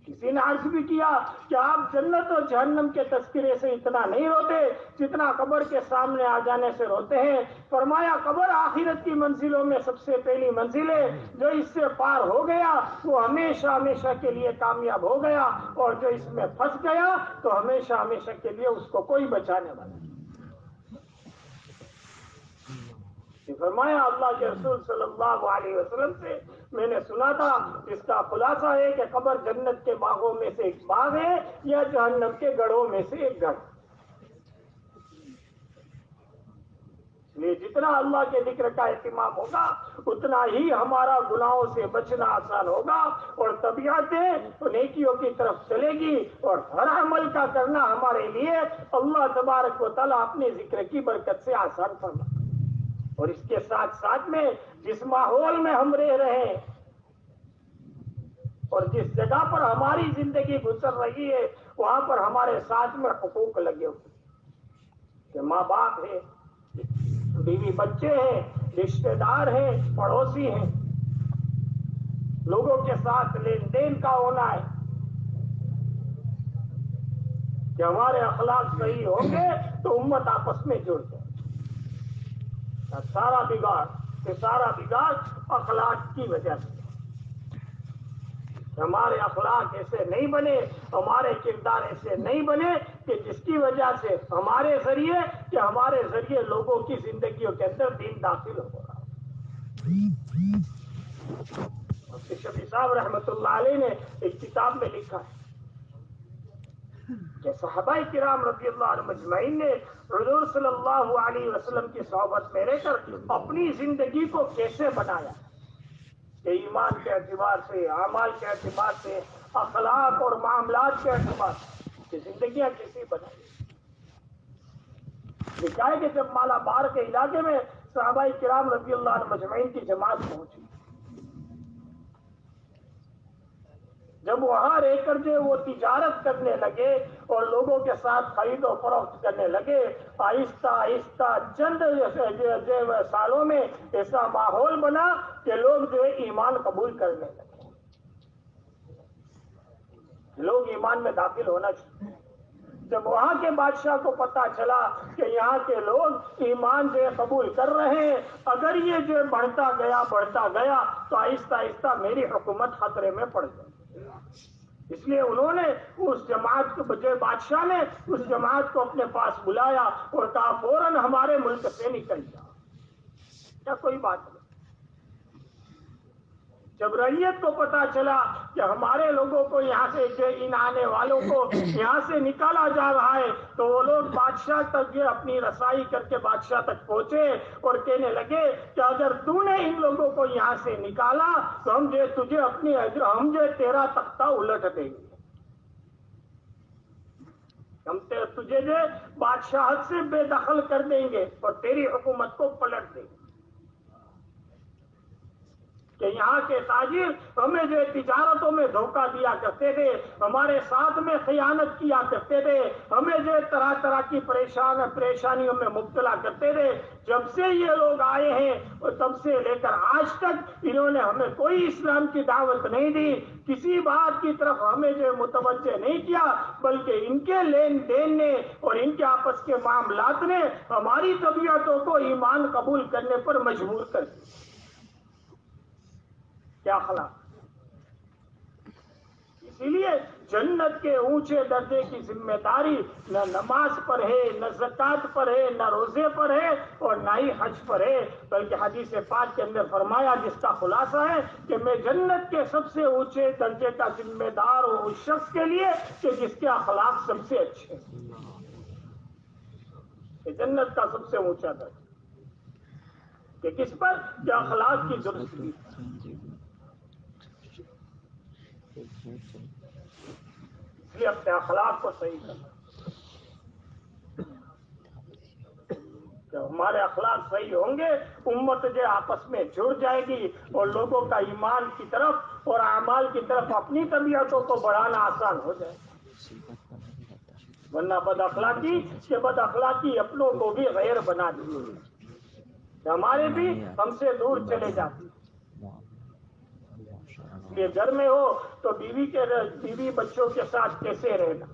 کسی نے عرض بھی کیا کہ آپ جنت اور جہنم کے تذکرے سے اتنا نہیں روتے جتنا قبر کے سامنے آ جانے سے روتے ہیں. فرمایا قبر آخرت کی منزلوں میں سب سے پہلی منزل ہے, جو اس سے پار ہو گیا وہ ہمیشہ کے لیے کامیاب ہو گیا, اور جو اس میں پھنس گیا تو ہمیشہ کے لیے اس کو کوئی بچانے والا نہیں. فرمایا اللہ کے رسول صلی اللہ علیہ وسلم سے میں نے سنا تھا, اس کا خلاصہ ہے کہ قبر جنت کے باغوں میں سے ایک باغ ہے یا جہنم کے گڑھوں میں سے ایک گڑھ. یہ جتنا اللہ کے ذکر کا اہتمام ہوگا اتنا ہی ہمارا گناہوں سے بچنا آسان ہوگا, اور طبیعتیں نیکیوں کی طرف چلے گی, اور ہر عمل کا کرنا ہمارے لیے اللہ تبارک و تعالیٰ اپنے ذکر کی برکت سے آسان فرمائے. اور اس کے ساتھ ساتھ میں جس ماحول میں ہم رہ رہے ہیں اور جس جگہ پر ہماری زندگی گزر رہی ہے وہاں پر ہمارے ساتھ میں حقوق لگے ہوئے کہ ماں باپ ہے, بیوی بچے ہیں, رشتے دار ہیں, پڑوسی ہیں, لوگوں کے ساتھ لین دین کا ہونا ہے. کہ ہمارے اخلاق صحیح ہوں گے تو امت آپس میں جڑ جائے. سارا بگاڑ اخلاق کی وجہ سے. ہمارے اخلاق ایسے نہیں بنے, ہمارے کردار ایسے نہیں بنے کہ جس کی وجہ سے ہمارے ذریعے لوگوں کی زندگیوں کے اندر دین داخل ہو رہا. شفیع صاحب رحمۃ اللہ علیہ نے ایک کتاب میں لکھا ہے کہ صحابہ کرام رضی اللہ عنہ مجمعین نے حضور صلی اللہ علیہ وسلم کی صحبت میں رہ کر اپنی زندگی کو کیسے بنایا, کہ ایمان کے اعتبار سے, اعمال کے اعتبار سے, اخلاق اور معاملات کے اعتبار سے کہ زندگیاں کیسی بنائی. لکھا ہے کہ جب مالا بار کے علاقے میں صحابہ کرام رضی اللہ عنہ مجمعین کی جماعت پہنچی, جب وہاں رہ کر جو وہ تجارت کرنے لگے اور لوگوں کے ساتھ خرید و فروخت کرنے لگے, آہستہ چند سالوں میں ایسا ماحول بنا کہ لوگ جو ہے ایمان قبول کرنے لگے, لوگ ایمان میں داخل ہونا چاہیے. جب وہاں کے بادشاہ کو پتا چلا کہ یہاں کے لوگ ایمان جو ہے قبول کر رہے ہیں, اگر یہ جو بڑھتا گیا تو آہستہ میری حکومت خطرے میں پڑ گئی. اس لیے انہوں نے اس جماعت کو, جو بادشاہ نے اس جماعت کو اپنے پاس بلایا اور کہا فوراً ہمارے ملک سے نکل جاؤ. کیا کوئی بات نہیں, جب رعیت کو پتا چلا کہ ہمارے لوگوں کو یہاں سے ان آنے والوں کو یہاں سے نکالا جا رہا ہے تو وہ لوگ بادشاہ تک یہ اپنی رسائی کر کے بادشاہ تک پہنچے اور کہنے لگے کہ اگر تو نے ان لوگوں کو یہاں سے نکالا تو ہم جو تیرا تختہ الٹ دیں گے، ہم تجھے جو بادشاہت سے بے دخل کر دیں گے اور تیری حکومت کو پلٹ دیں گے۔ کہ یہاں کے تاجر ہمیں جو تجارتوں میں دھوکہ دیا کرتے تھے، ہمارے ساتھ میں خیانت کیا کرتے تھے، ہمیں جو طرح طرح کی پریشانیوں میں مبتلا کرتے تھے، جب سے یہ لوگ آئے ہیں اور تب سے لے کر آج تک انہوں نے ہمیں کوئی اسلام کی دعوت نہیں دی، کسی بات کی طرف ہمیں جو متوجہ نہیں کیا، بلکہ ان کے لین دین نے اور ان کے آپس کے معاملات نے ہماری طبیعتوں کو ایمان قبول کرنے پر مجبور کر دیا۔ کیا اخلاق! اسی لیے جنت کے اونچے درجے کی ذمہ داری نہ نماز پر ہے، نہ زکوٰۃ پر ہے، نہ روزے پر ہے اور نہ ہی حج پر ہے، بلکہ حدیث پاک کے اندر فرمایا جس کا خلاصہ ہے کہ میں جنت کے سب سے اونچے درجے کا ذمہ دار ہوں اس شخص کے لیے کہ جس کے اخلاق سب سے اچھے ہیں۔ کہ جنت کا سب سے اونچا درجہ کہ کس پر؟ کہ اخلاق کی درستی۔ اس لیے اپنے اخلاق کو صحیح کرنا، جب ہمارے اخلاق صحیح ہوں گے امت جو آپس میں جڑ جائے گی اور لوگوں کا ایمان کی طرف اور اعمال کی طرف اپنی طبیعتوں کو بڑھانا آسان ہو جائے گا۔ ورنہ بد اخلاقی اپنوں کو بھی غیر بنا دیتی، ہمارے بھی ہم سے دور چلے جاتے۔ اس لیے گھر میں ہو تو بیوی بچوں کے ساتھ کیسے رہنا،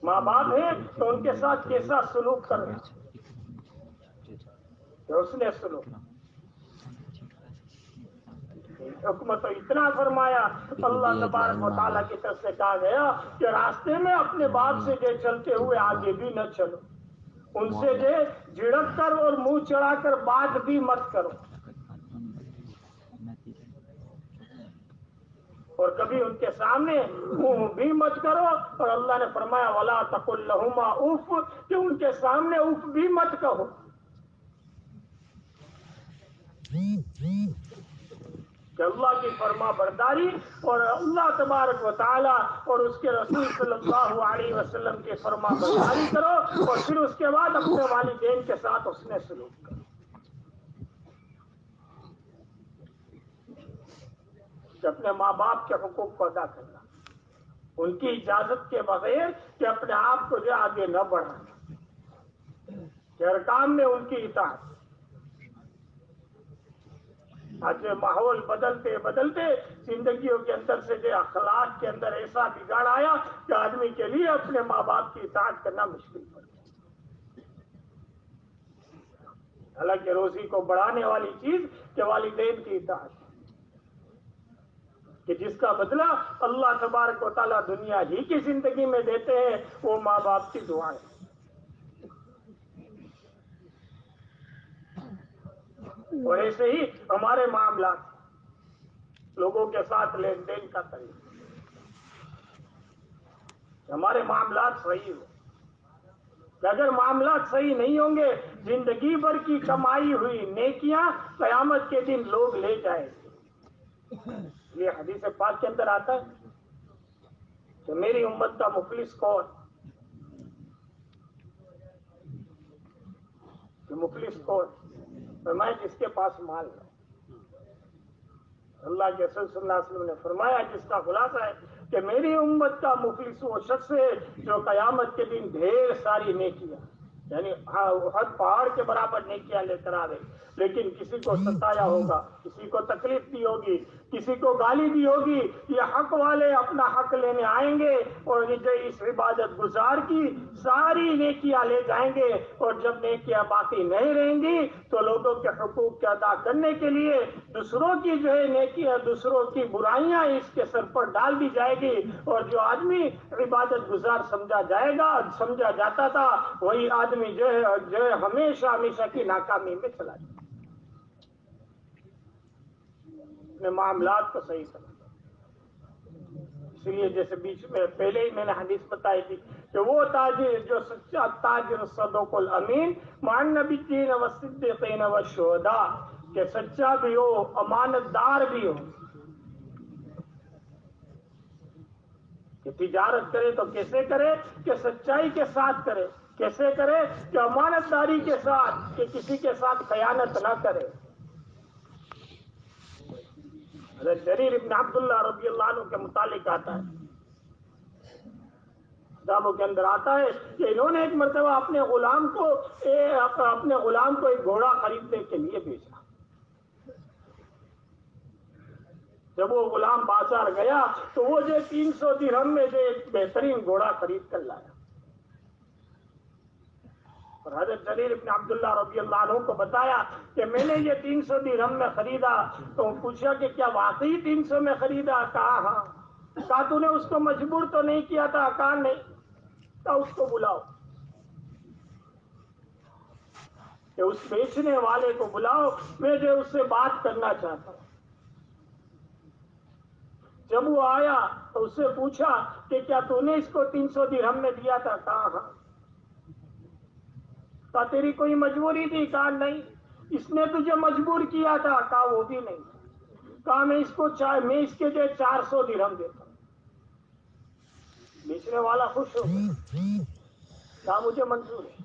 ماں باپ ہیں تو ان کے ساتھ کیسا سلوک کرنا، حسن سلوک۔ حکم تو اتنا فرمایا اللہ تبارک و تعالیٰ کی طرف سے کہا گیا کہ راستے میں اپنے باپ سے جو چلتے ہوئے آگے بھی نہ چلو، ان سے جو جھڑک کر اور منہ چڑھا کر بات بھی مت کرو، اور کبھی ان کے سامنے منہ بھی مت کرو، اور اللہ نے فرمایا وَلَا تَقُل لَهُمَا اُفٍّ، کہ ان کے سامنے اف بھی مت کہو۔ کہ اللہ کی فرما برداری اور اللہ تبارک و تعالی اور اس کے رسول صلی اللہ علیہ وسلم کی فرما برداری کرو، اور پھر اس کے بعد اپنے والدین کے ساتھ حسن سلوک کرو۔ کہ اپنے ماں باپ کے حقوق کو ادا کرنا، ان کی اجازت کے بغیر کہ اپنے آپ کو جو آگے نہ بڑھانا، کہ ہر کام میں ان کی اطاعت۔ آج ماحول بدلتے بدلتے زندگیوں کے اندر سے جو اخلاق کے اندر ایسا بگاڑ آیا کہ آدمی کے لیے اپنے ماں باپ کی اطاعت کرنا مشکل پڑ گیا۔ حالانکہ روزی کو بڑھانے والی چیز کہ والدین کی اطاعت، کہ جس کا بدلہ اللہ تبارک و تعالیٰ دنیا ہی کی زندگی میں دیتے ہیں، وہ ماں باپ کی دعائیں۔ اور ایسے ہی ہمارے معاملات، لوگوں کے ساتھ لین دین کا طریقہ، ہمارے معاملات صحیح ہو۔ کہ اگر معاملات صحیح نہیں ہوں گے زندگی بھر کی کمائی ہوئی نیکیاں قیامت کے دن لوگ لے جائیں گے۔ یہ حدیث پاک کے اندر آتا ہے کہ میری امت کا مفلس کون؟ کہ مفلس کون؟ فرمایا جس کے پاس مال ہے۔ اللہ کے رسول صلی اللہ علیہ وسلم نے فرمایا جس کا خلاصہ ہے کہ میری امت کا مفلس وہ شخص ہے جو قیامت کے دن ڈھیر ساری نیکیاں، یعنی ہر پہاڑ کے برابر نیکیاں لے کر آوے، لیکن کسی کو ستایا ہوگا، کسی کو تکلیف دی ہوگی، کسی کو گالی دی ہوگی، یہ حق والے اپنا حق لینے آئیں گے اور اس عبادت گزار کی ساری نیکیاں لے جائیں گے، اور جب نیکیاں باقی نہیں رہیں گی تو لوگوں کے حقوق کے ادا کرنے کے لیے دوسروں کی جو ہے نیکیاں، دوسروں کی برائیاں اس کے سر پر ڈال دی جائے گی، اور جو آدمی عبادت گزار سمجھا جاتا تھا وہی آدمی جو ہے ہمیشہ کی ناکامی میں چلا جائے۔ اپنے معاملات کو صحیح کرنا. اس لیے جیسے بیچ میں پہلے ہی میں نے حدیث بتائی تھی کہ وہ تاجر جو سچا تاجر صدوق الامین مع النبیین والصدیقین والشہداء، کہ سچا بھی ہو، امانت دار بھی ہو. کہ تجارت کرے تو کیسے کرے؟ کہ سچائی کے ساتھ کرے. کیسے کرے؟ کہ امانت داری کے ساتھ، کہ کسی کے ساتھ خیانت نہ کرے. حضرت جریر ابن عبداللہ رضی اللہ عنہ کے متعلق آتا ہے، کتابوں کے اندر آتا ہے کہ انہوں نے ایک مرتبہ اپنے غلام کو ایک گھوڑا خریدنے کے لیے بھیجا. جب وہ غلام بازار گیا تو وہ جو 300 درہم میں جو ایک بہترین گھوڑا خرید کر لایا. اور حضرت جریر ابن عبداللہ رضی اللہ عنہ کو بتایا کہ میں نے یہ 300 درہم میں خریدا. تو پوچھا کہ کیا واقعی 300 میں خریدا؟ کہا ہاں. کہا تو نے اس کو مجبور تو نہیں کیا تھا؟ کہا نہیں. کہا اس کو بلاؤ، کہ اس بیچنے والے کو بلاؤ، میں جو اس سے بات کرنا چاہتا ہوں. جب وہ آیا تو اس سے پوچھا کہ کیا تو نے اس کو 300 درہم میں دیا تھا؟ کہا ہاں. کہا تیری کوئی مجبوری تھی؟ کہا نہیں. اس نے تجھے مجبور کیا تھا؟ کہا وہ بھی نہیں. کہا میں اس کے جو 400 درہم دیتا ہوں. بیچنے والا خوش ہو گیا، کہا مجھے منظور ہے.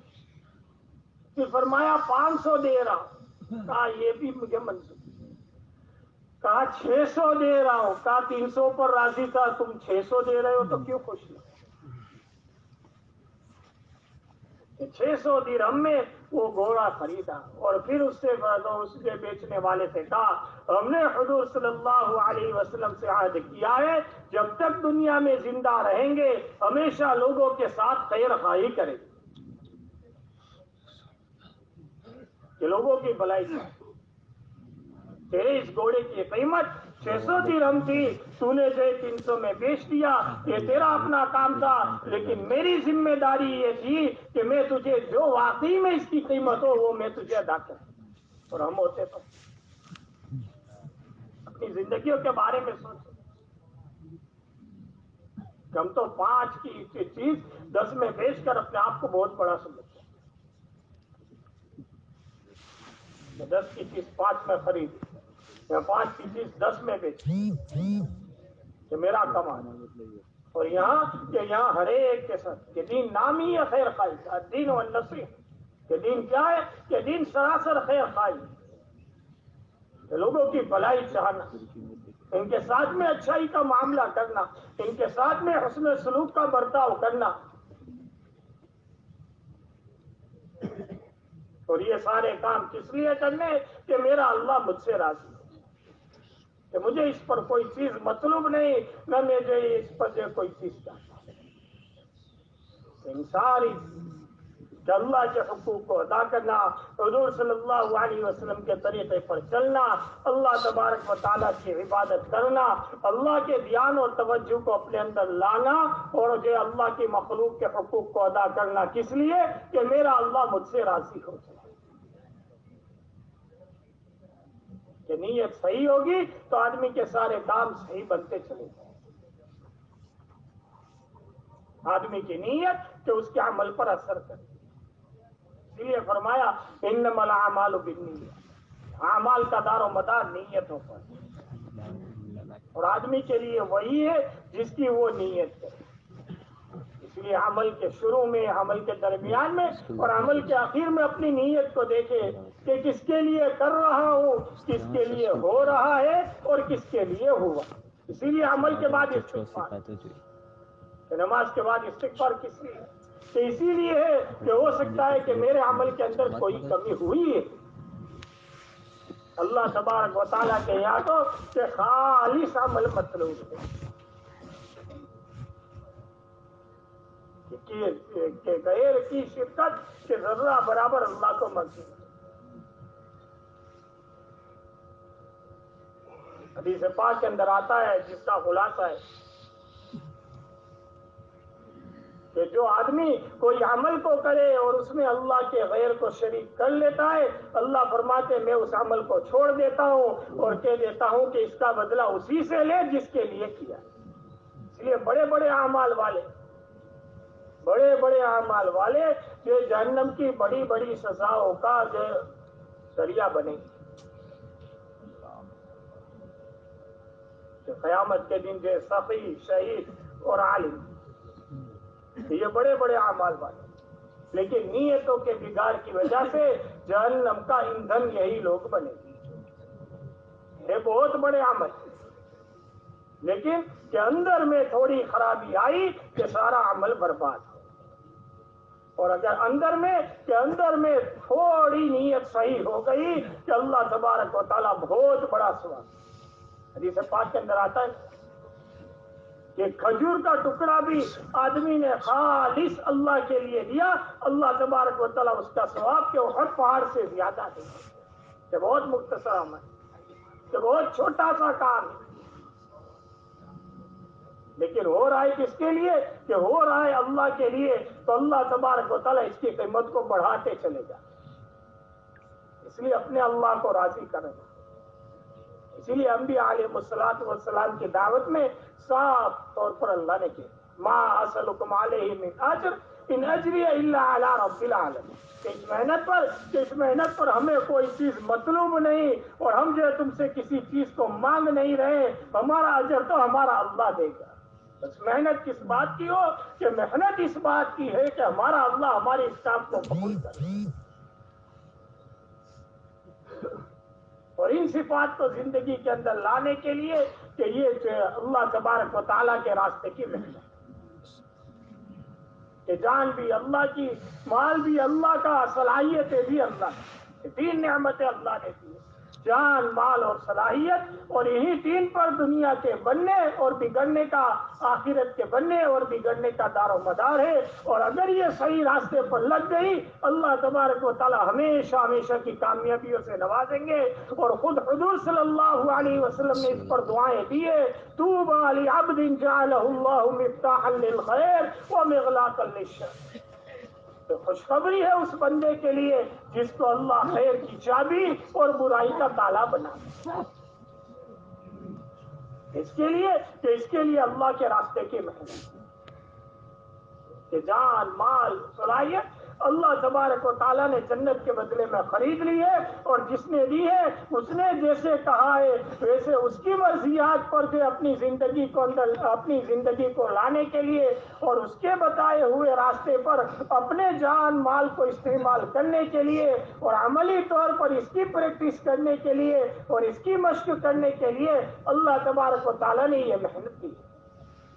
پھر فرمایا 500 دے رہا ہوں. کہا یہ بھی مجھے منظور. کہا 600 دے رہا ہوں. کہا 300 پر راضی تھا، تم 600 دے رہے ہو تو کیوں خوش نہیں؟ 600 درہم میں وہ گھوڑا خریدا. اور پھر اس کے بیچنے والے سے کہا ہم نے حضور صلی اللہ علیہ وسلم سے عہد کیا ہے جب تک دنیا میں زندہ رہیں گے ہمیشہ لوگوں کے ساتھ خیر خواہی کریں گے، کہ لوگوں کی بھلائی چاہیے. تیرے اس گھوڑے کی قیمت 600 درہم تھی، تو نے جو 300 میں بیچ دیا، یہ تیرا اپنا کام تھا. لیکن میری ذمہ داری یہ تھی کہ میں تجھے جو واقعی میں اس کی قیمت ہو وہ میں تجھے ادا کروں. اور ہم ہوتے تو اپنی زندگیوں کے بارے میں سوچیں کہ ہم تو 5 کی چیز 10 میں بیچ کر اپنے آپ کو بہت بڑا سمجھتے ہیں. 10 کی چیز 5 میں خرید، میں 5 کی چیز 10 میں بیچ کہ میرا کمال. اور یہاں ہر ایک کے ساتھ کہ دین نام ہی ہے خیر خواہی کا، دین والنصیحہ. کہ دین کیا ہے؟ کہ دین سراسر خیر خواہی، کہ لوگوں کی بھلائی چاہنا، ان کے ساتھ میں اچھائی کا معاملہ کرنا، ان کے ساتھ میں حسن سلوک کا برتاؤ کرنا. اور یہ سارے کام کس لیے کرنے؟ کہ میرا اللہ مجھ سے راضی ہو، کہ مجھے اس پر کوئی چیز مطلوب نہیں، نہ مجھے اس پر جو کوئی چیز چاہتا. ساری کہ اللہ کے حقوق کو ادا کرنا، حضور صلی اللہ علیہ وسلم کے طریقے پر چلنا، اللہ تبارک و تعالیٰ کی عبادت کرنا، اللہ کے دھیان اور توجہ کو اپنے اندر لانا، اور جو اللہ کی مخلوق کے حقوق کو ادا کرنا. کس لیے؟ کہ میرا اللہ مجھ سے راضی ہو جائے. کہ نیت صحیح ہوگی تو آدمی کے سارے کام صحیح بنتے چلے جائیں. آدمی کی نیت کہ اس کے عمل پر اثر کرے. اس لیے فرمایا انما الاعمال بالنیات، اعمال کا دار و مدار نیتوں پر. اور آدمی کے لیے وہی ہے جس کی وہ نیت کرے. اس لیے عمل کے شروع میں، عمل کے درمیان میں اور عمل کے آخر میں اپنی نیت کو دیکھے کہ کس کے لیے کر رہا ہوں، کس کے لیے ہو رہا ہے اور کس کے لیے ہوا. اسی لیے عمل کے بعد استغفار، کہ نماز کے بعد استغفار کس لیے؟ کہ اسی لیے ہے کہ ہو سکتا ہے کہ میرے عمل کے اندر کوئی کمی ہوئی ہے. اللہ تبارک و تعالیٰ کے یہاں تو کہ خالص عمل مطلوب ہے، کہ غیر کی شرکت کے ذرہ برابر اللہ کو منظور ہے. حدیث پاک کے اندر آتا ہے جس کا خلاصہ ہے کہ کہ جو آدمی کوئی عمل کو کرے اور اس میں اللہ کے غیر کو شریک کر لیتا ہے، اللہ فرماتے میں اس عمل کو چھوڑ دیتا ہوں اور کہہ دیتا ہوں کہ اس کا بدلہ اسی سے لے جس کے لیے کیا۔ اس لیے بڑے بڑے اعمال والے جو جہنم کی بڑی بڑی سزاؤں کا جو ذریعہ بنے گی، قیامت کے دن جو سخی، شہید اور عالم، یہ بڑے بڑے اعمال والے، لیکن نیتوں کے بگاڑ کی وجہ سے جہنم کا ایندھن یہی لوگ بنے گے۔ یہ بہت بڑے عمل، لیکن کہ اندر میں تھوڑی خرابی آئی کہ سارا عمل برباد ہو، اور اگر اندر میں تھوڑی نیت صحیح ہو گئی کہ اللہ تبارک و تعالیٰ بہت بڑا ثواب۔ حدیث پاک کے اندر آتا ہے کہ کھجور کا ٹکڑا بھی آدمی نے خالص اللہ کے لیے دیا، اللہ تبارک و تعالیٰ اس کا ثواب کے احد پہاڑ سے زیادہ دے گا۔ یہ بہت مختصر عمل، یہ بہت چھوٹا سا کام ہے، لیکن ہو رہا ہے کس کے لیے؟ کہ ہو رہا ہے اللہ کے لیے، تو اللہ تبارک و تعالیٰ اس کی قیمت کو بڑھاتے چلے جا۔ اس لیے اپنے اللہ کو راضی کرنا۔ اسی لیے انبیاء علیہ السلام کی دعوت میں صاف طور پر اللہ نے کہا ما اسألکم علیہ من اجر ان اجری الا علی رب العالمین، اس محنت پر ہمیں کوئی چیز مطلوب نہیں، اور ہم جو ہے تم سے کسی چیز کو مانگ نہیں رہے، ہمارا اجر تو ہمارا اللہ دے گا۔ بس محنت کس بات کی ہو؟ کہ محنت اس بات کی ہے کہ ہمارا اللہ ہمارے اس کام کو قبول کرے، اور ان صفات کو زندگی کے اندر لانے کے لیے کہ یہ اللہ تبارک و تعالیٰ کے راستے کی محنت، کہ جان بھی اللہ کی، مال بھی اللہ کا، صلاحیتیں بھی اللہ کی، تین نعمتیں اللہ نے دی، جان، مال اور صلاحیت، اور یہی تین پر دنیا کے بننے اور بگڑنے کا، آخرت کے بننے اور بگڑنے کا دار و مدار ہے۔ اور اگر یہ صحیح راستے پر لگ گئی، اللہ تبارک و تعالی ہمیشہ ہمیشہ کی کامیابیوں سے نوازیں گے، اور خود حضور صلی اللہ علیہ وسلم نے اس پر دعائیں دی ہے، طوبیٰ لعبد جعلہ اللہ مفتاحا للخیر ومغلاقا للشر۔ تو خوشخبری ہے اس بندے کے لیے جس کو اللہ خیر کی چابی اور برائی کا تالا بنا، اس کے لیے اللہ کے راستے کی محنت، کہ جان، مال، صلاحیت اللہ تبارک و تعالیٰ نے جنت کے بدلے میں خرید لی ہے، اور جس نے دی ہے اس نے جیسے کہا ہے ویسے اس کی مرضیات پر جو اپنی زندگی کو لانے کے لیے اور اس کے بتائے ہوئے راستے پر اپنے جان مال کو استعمال کرنے کے لیے اور عملی طور پر اس کی پریکٹس کرنے کے لیے اور اس کی مشق کرنے کے لیے اللہ تبارک و تعالیٰ نے یہ محنت کی،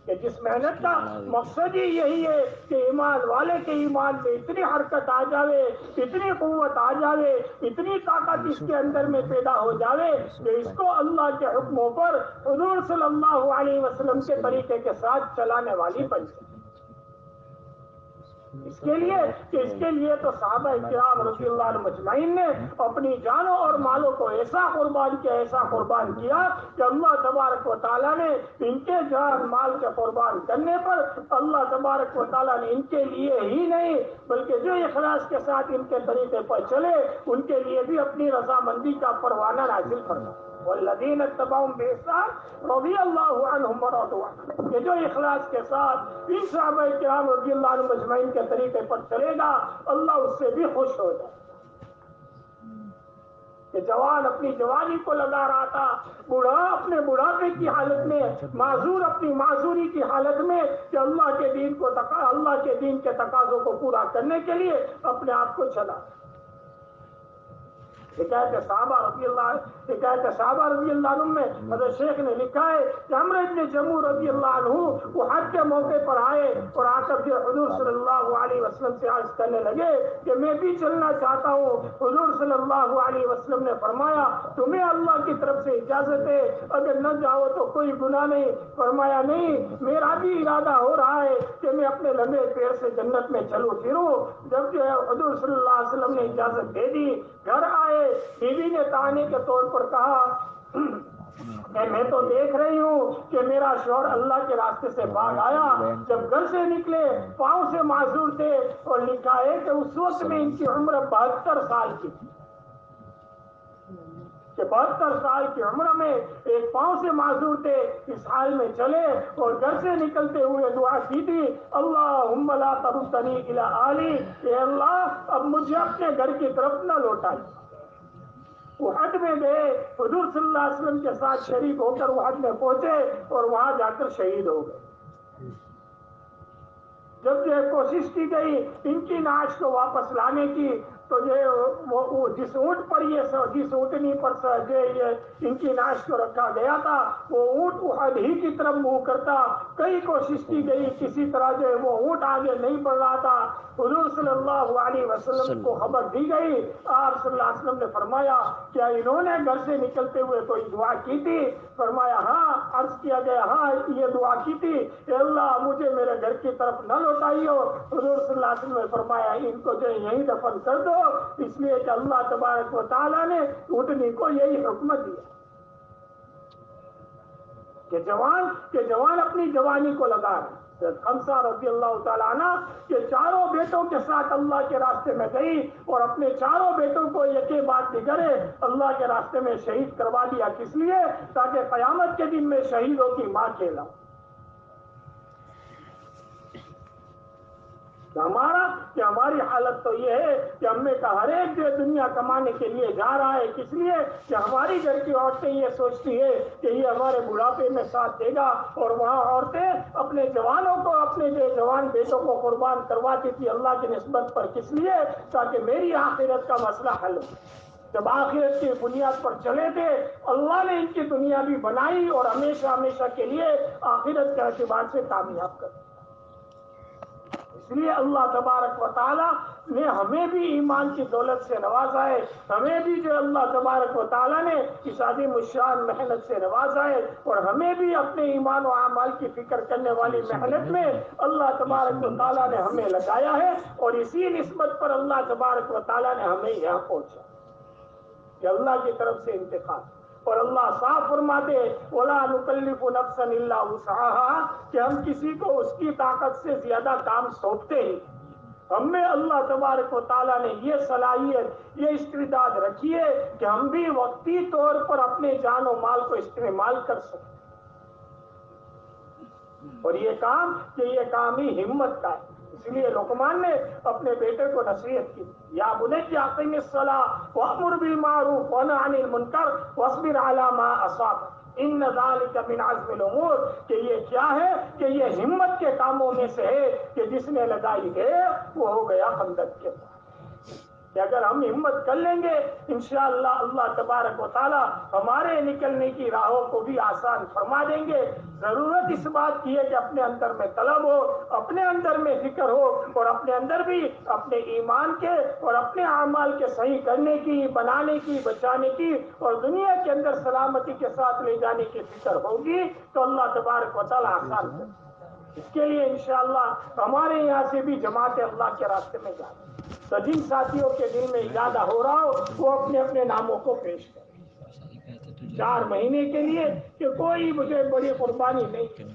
کہ جس محنت کا مقصد ہی یہی ہے کہ ایمان والے کے ایمان میں اتنی حرکت آ جاوے، اتنی قوت آ جاوے، اتنی طاقت اس کے اندر میں پیدا ہو جاوے کہ اس کو اللہ کے حکموں پر حضور صلی اللہ علیہ وسلم کے طریقے کے ساتھ چلانے والی بن جائے۔ اس کے لیے تو صحابہ کرام رضی اللہ عنہم اجمعین نے اپنی جانوں اور مالوں کو ایسا قربان کیا کہ اللہ تبارک و تعالیٰ نے ان کے جان مال کے قربان کرنے پر اللہ تبارک و تعالیٰ نے ان کے لیے ہی نہیں بلکہ جو اخلاص کے ساتھ ان کے طریقے پر چلے ان کے لیے بھی اپنی رضامندی کا پروانہ نازل فرمایا، والذین اتبعوہم بإحسان رضی اللہ عنہم ورضوا عنہ، کہ جو اخلاص کے ساتھ ان صحابہ کرام رضی اللہ عنہم اجمعین کے طریقے پر چلے گا اللہ اس سے بھی خوش ہو جائے۔ کہ جوان اپنی جوانی کو لگا رہا تھا، بوڑھا اپنے بڑھاپے کی حالت میں، معذور اپنی معذوری کی حالت میں، کہ اللہ کے دین کے تقاضوں کو پورا کرنے کے لیے اپنے آپ کو چلا۔ حکایت صحابہ رضی اللہ عنہ میں حضرت شیخ نے لکھا ہے کہ عمرو بن جموح رضی اللہ عنہ وہ حج کے موقع پر آئے اور آ کر کے حضور صلی اللہ علیہ وسلم سے عرض کرنے لگے کہ میں بھی چلنا چاہتا ہوں۔ حضور صلی اللہ علیہ وسلم نے فرمایا تمہیں اللہ کی طرف سے اجازت ہے، اگر نہ جاؤ تو کوئی گناہ نہیں۔ فرمایا نہیں، میرا بھی ارادہ ہو رہا ہے کہ میں اپنے لمبے پیر سے جنت میں چلوں پھروں۔ جب جو ہے حضور صلی اللہ علیہ وسلم نے اجازت دے دی، گھر آئے، بیوی نے تانے کے طور پر کہا میں تو دیکھ رہی ہوں کہ میرا شوہر اللہ کے راستے سے بھاگ آیا، جب گھر سے نکلے پاؤں سے معذور تھے، اور لکھا ہے کہ اس وقت میں ان کی عمر 72 سال کی تھی، کہ 72 سال کی عمر میں ایک پاؤں سے معذور تھے، اس حال میں چلے اور گھر سے نکلتے ہوئے دعا کی تھی، اللہم لا تردنی الی اہلی، اے اللہ اب مجھے اپنے گھر کی طرف نہ لوٹائی۔ احد میں گئے، حضور صلی اللہ علیہ وسلم کے ساتھ شریک ہو کر احد میں پہنچے اور وہاں جا کر شہید ہو گئے۔ جب یہ کوشش کی گئی ان کی نعش کو واپس لانے کی، تو وہ جس اونٹ پر جس اونٹنی پر یہ ان کی نعش کو رکھا گیا تھا، وہ اونٹ احد ہی کی طرف منہ کرتا، کئی کوشش کی گئی، کسی طرح جو وہ اونٹ آگے نہیں بڑھ رہا تھا۔ حضور صلی اللہ علیہ وسلم کو خبر دی گئی، آپ صلی اللہ علیہ وسلم نے فرمایا کیا انہوں نے گھر سے نکلتے ہوئے کوئی دعا کی تھی؟ فرمایا ہاں۔ عرض کیا گیا ہاں یہ دعا کی تھی، اے اللہ مجھے میرے گھر کی طرف نہ لوٹائیو۔ حضور صلی اللہ علیہ وسلم نے فرمایا ان کو جو یہیں دفن کر دو، اس لیے کہ اللہ تبارک و تعالیٰ نے اونٹنی کو یہی حکم دیا کہ جوان اپنی جوانی کو لگا رہے۔ خمسہ رضی اللہ تعالیٰ عنہ کہ چاروں بیٹوں کے ساتھ اللہ کے راستے میں گئی اور اپنے چاروں بیٹوں کو یکے بعد دیگرے اللہ کے راستے میں شہید کروا دیا، کس لیے؟ تاکہ قیامت کے دن میں شہیدوں کی ماں کہلاؤں۔ ہماری حالت تو یہ ہے کہ ہم میں کا ہر ایک جو دنیا کمانے کے لیے جا رہا ہے، کس لیے کہ ہماری گھر کی عورتیں یہ سوچتی ہے کہ یہ ہمارے بڑھاپے میں ساتھ دے گا، اور وہاں عورتیں اپنے جوانوں کو، اپنے جو جوان بیٹوں کو قربان کرواتی تھی اللہ کی نسبت پر، کس لیے؟ تاکہ میری آخرت کا مسئلہ حل ہو۔ جب آخرت کی بنیاد پر چلے تھے، اللہ نے ان کی دنیا بھی بنائی اور ہمیشہ ہمیشہ کے لیے آخرت کے اعتبار سے کامیاب کر دیا۔ اس لیے اللہ تبارک و تعالیٰ نے ہمیں بھی ایمان کی دولت سے نوازا ہے، ہمیں بھی جو اللہ تبارک و تعالیٰ نے اس عظیم الشان محنت سے نوازا ہے، اور ہمیں بھی اپنے ایمان و اعمال کی فکر کرنے والی محنت میں اللہ تبارک و تعالیٰ نے ہمیں لگایا ہے، اور اسی نسبت پر اللہ تبارک و تعالیٰ نے ہمیں یہاں پہنچا کہ اللہ کی طرف سے انتخاب۔ اور اللہ صاف فرماتے وَلَا نُكَلِّفُ نَفْسًا إِلَّا وُسْعَهَا کہ ہم کسی کو اس کی طاقت سے زیادہ کام سونپتے ہی۔ ہم میں اللہ تبارک و تعالیٰ نے یہ صلاحیت، یہ استعداد رکھی ہے کہ ہم بھی وقتی طور پر اپنے جان و مال کو استعمال کر سکیں، اور یہ کام ہی ہمت کا ہے۔ اس لیے لقمان نے اپنے بیٹے کو نصیحت کی، یا بنی اقیم الصلاۃ وامر بالمعروف وانہ عن المنکر واصبر علی ما اصابک ان ذلک من عزم الامور کہ یہ کیا ہے کہ یہ ہمت کے کاموں میں سے ہے کہ جس نے لگائی ہے وہ ہو گیا خندق کے پاس۔ کہ اگر ہم ہمت کر لیں گے انشاءاللہ اللہ تبارک و تعالی ہمارے نکلنے کی راہوں کو بھی آسان فرما دیں گے۔ ضرورت اس بات کی ہے کہ اپنے اندر میں طلب ہو، اپنے اندر میں فکر ہو، اور اپنے اندر بھی اپنے ایمان کے اور اپنے اعمال کے صحیح کرنے کی، بنانے کی، بچانے کی، اور دنیا کے اندر سلامتی کے ساتھ لے جانے کی فکر ہوگی تو اللہ تبارک و تعالی آسان کرے۔ اس کے لیے انشاءاللہ ہمارے یہاں سے بھی جماعت اللہ کے راستے میں جائیں، تو جن ساتھیوں کے دل میں ارادہ ہو رہا ہو وہ اپنے اپنے ناموں کو پیش کریں 4 مہینے کے لیے، کہ کوئی مجھے بڑی قربانی نہیں،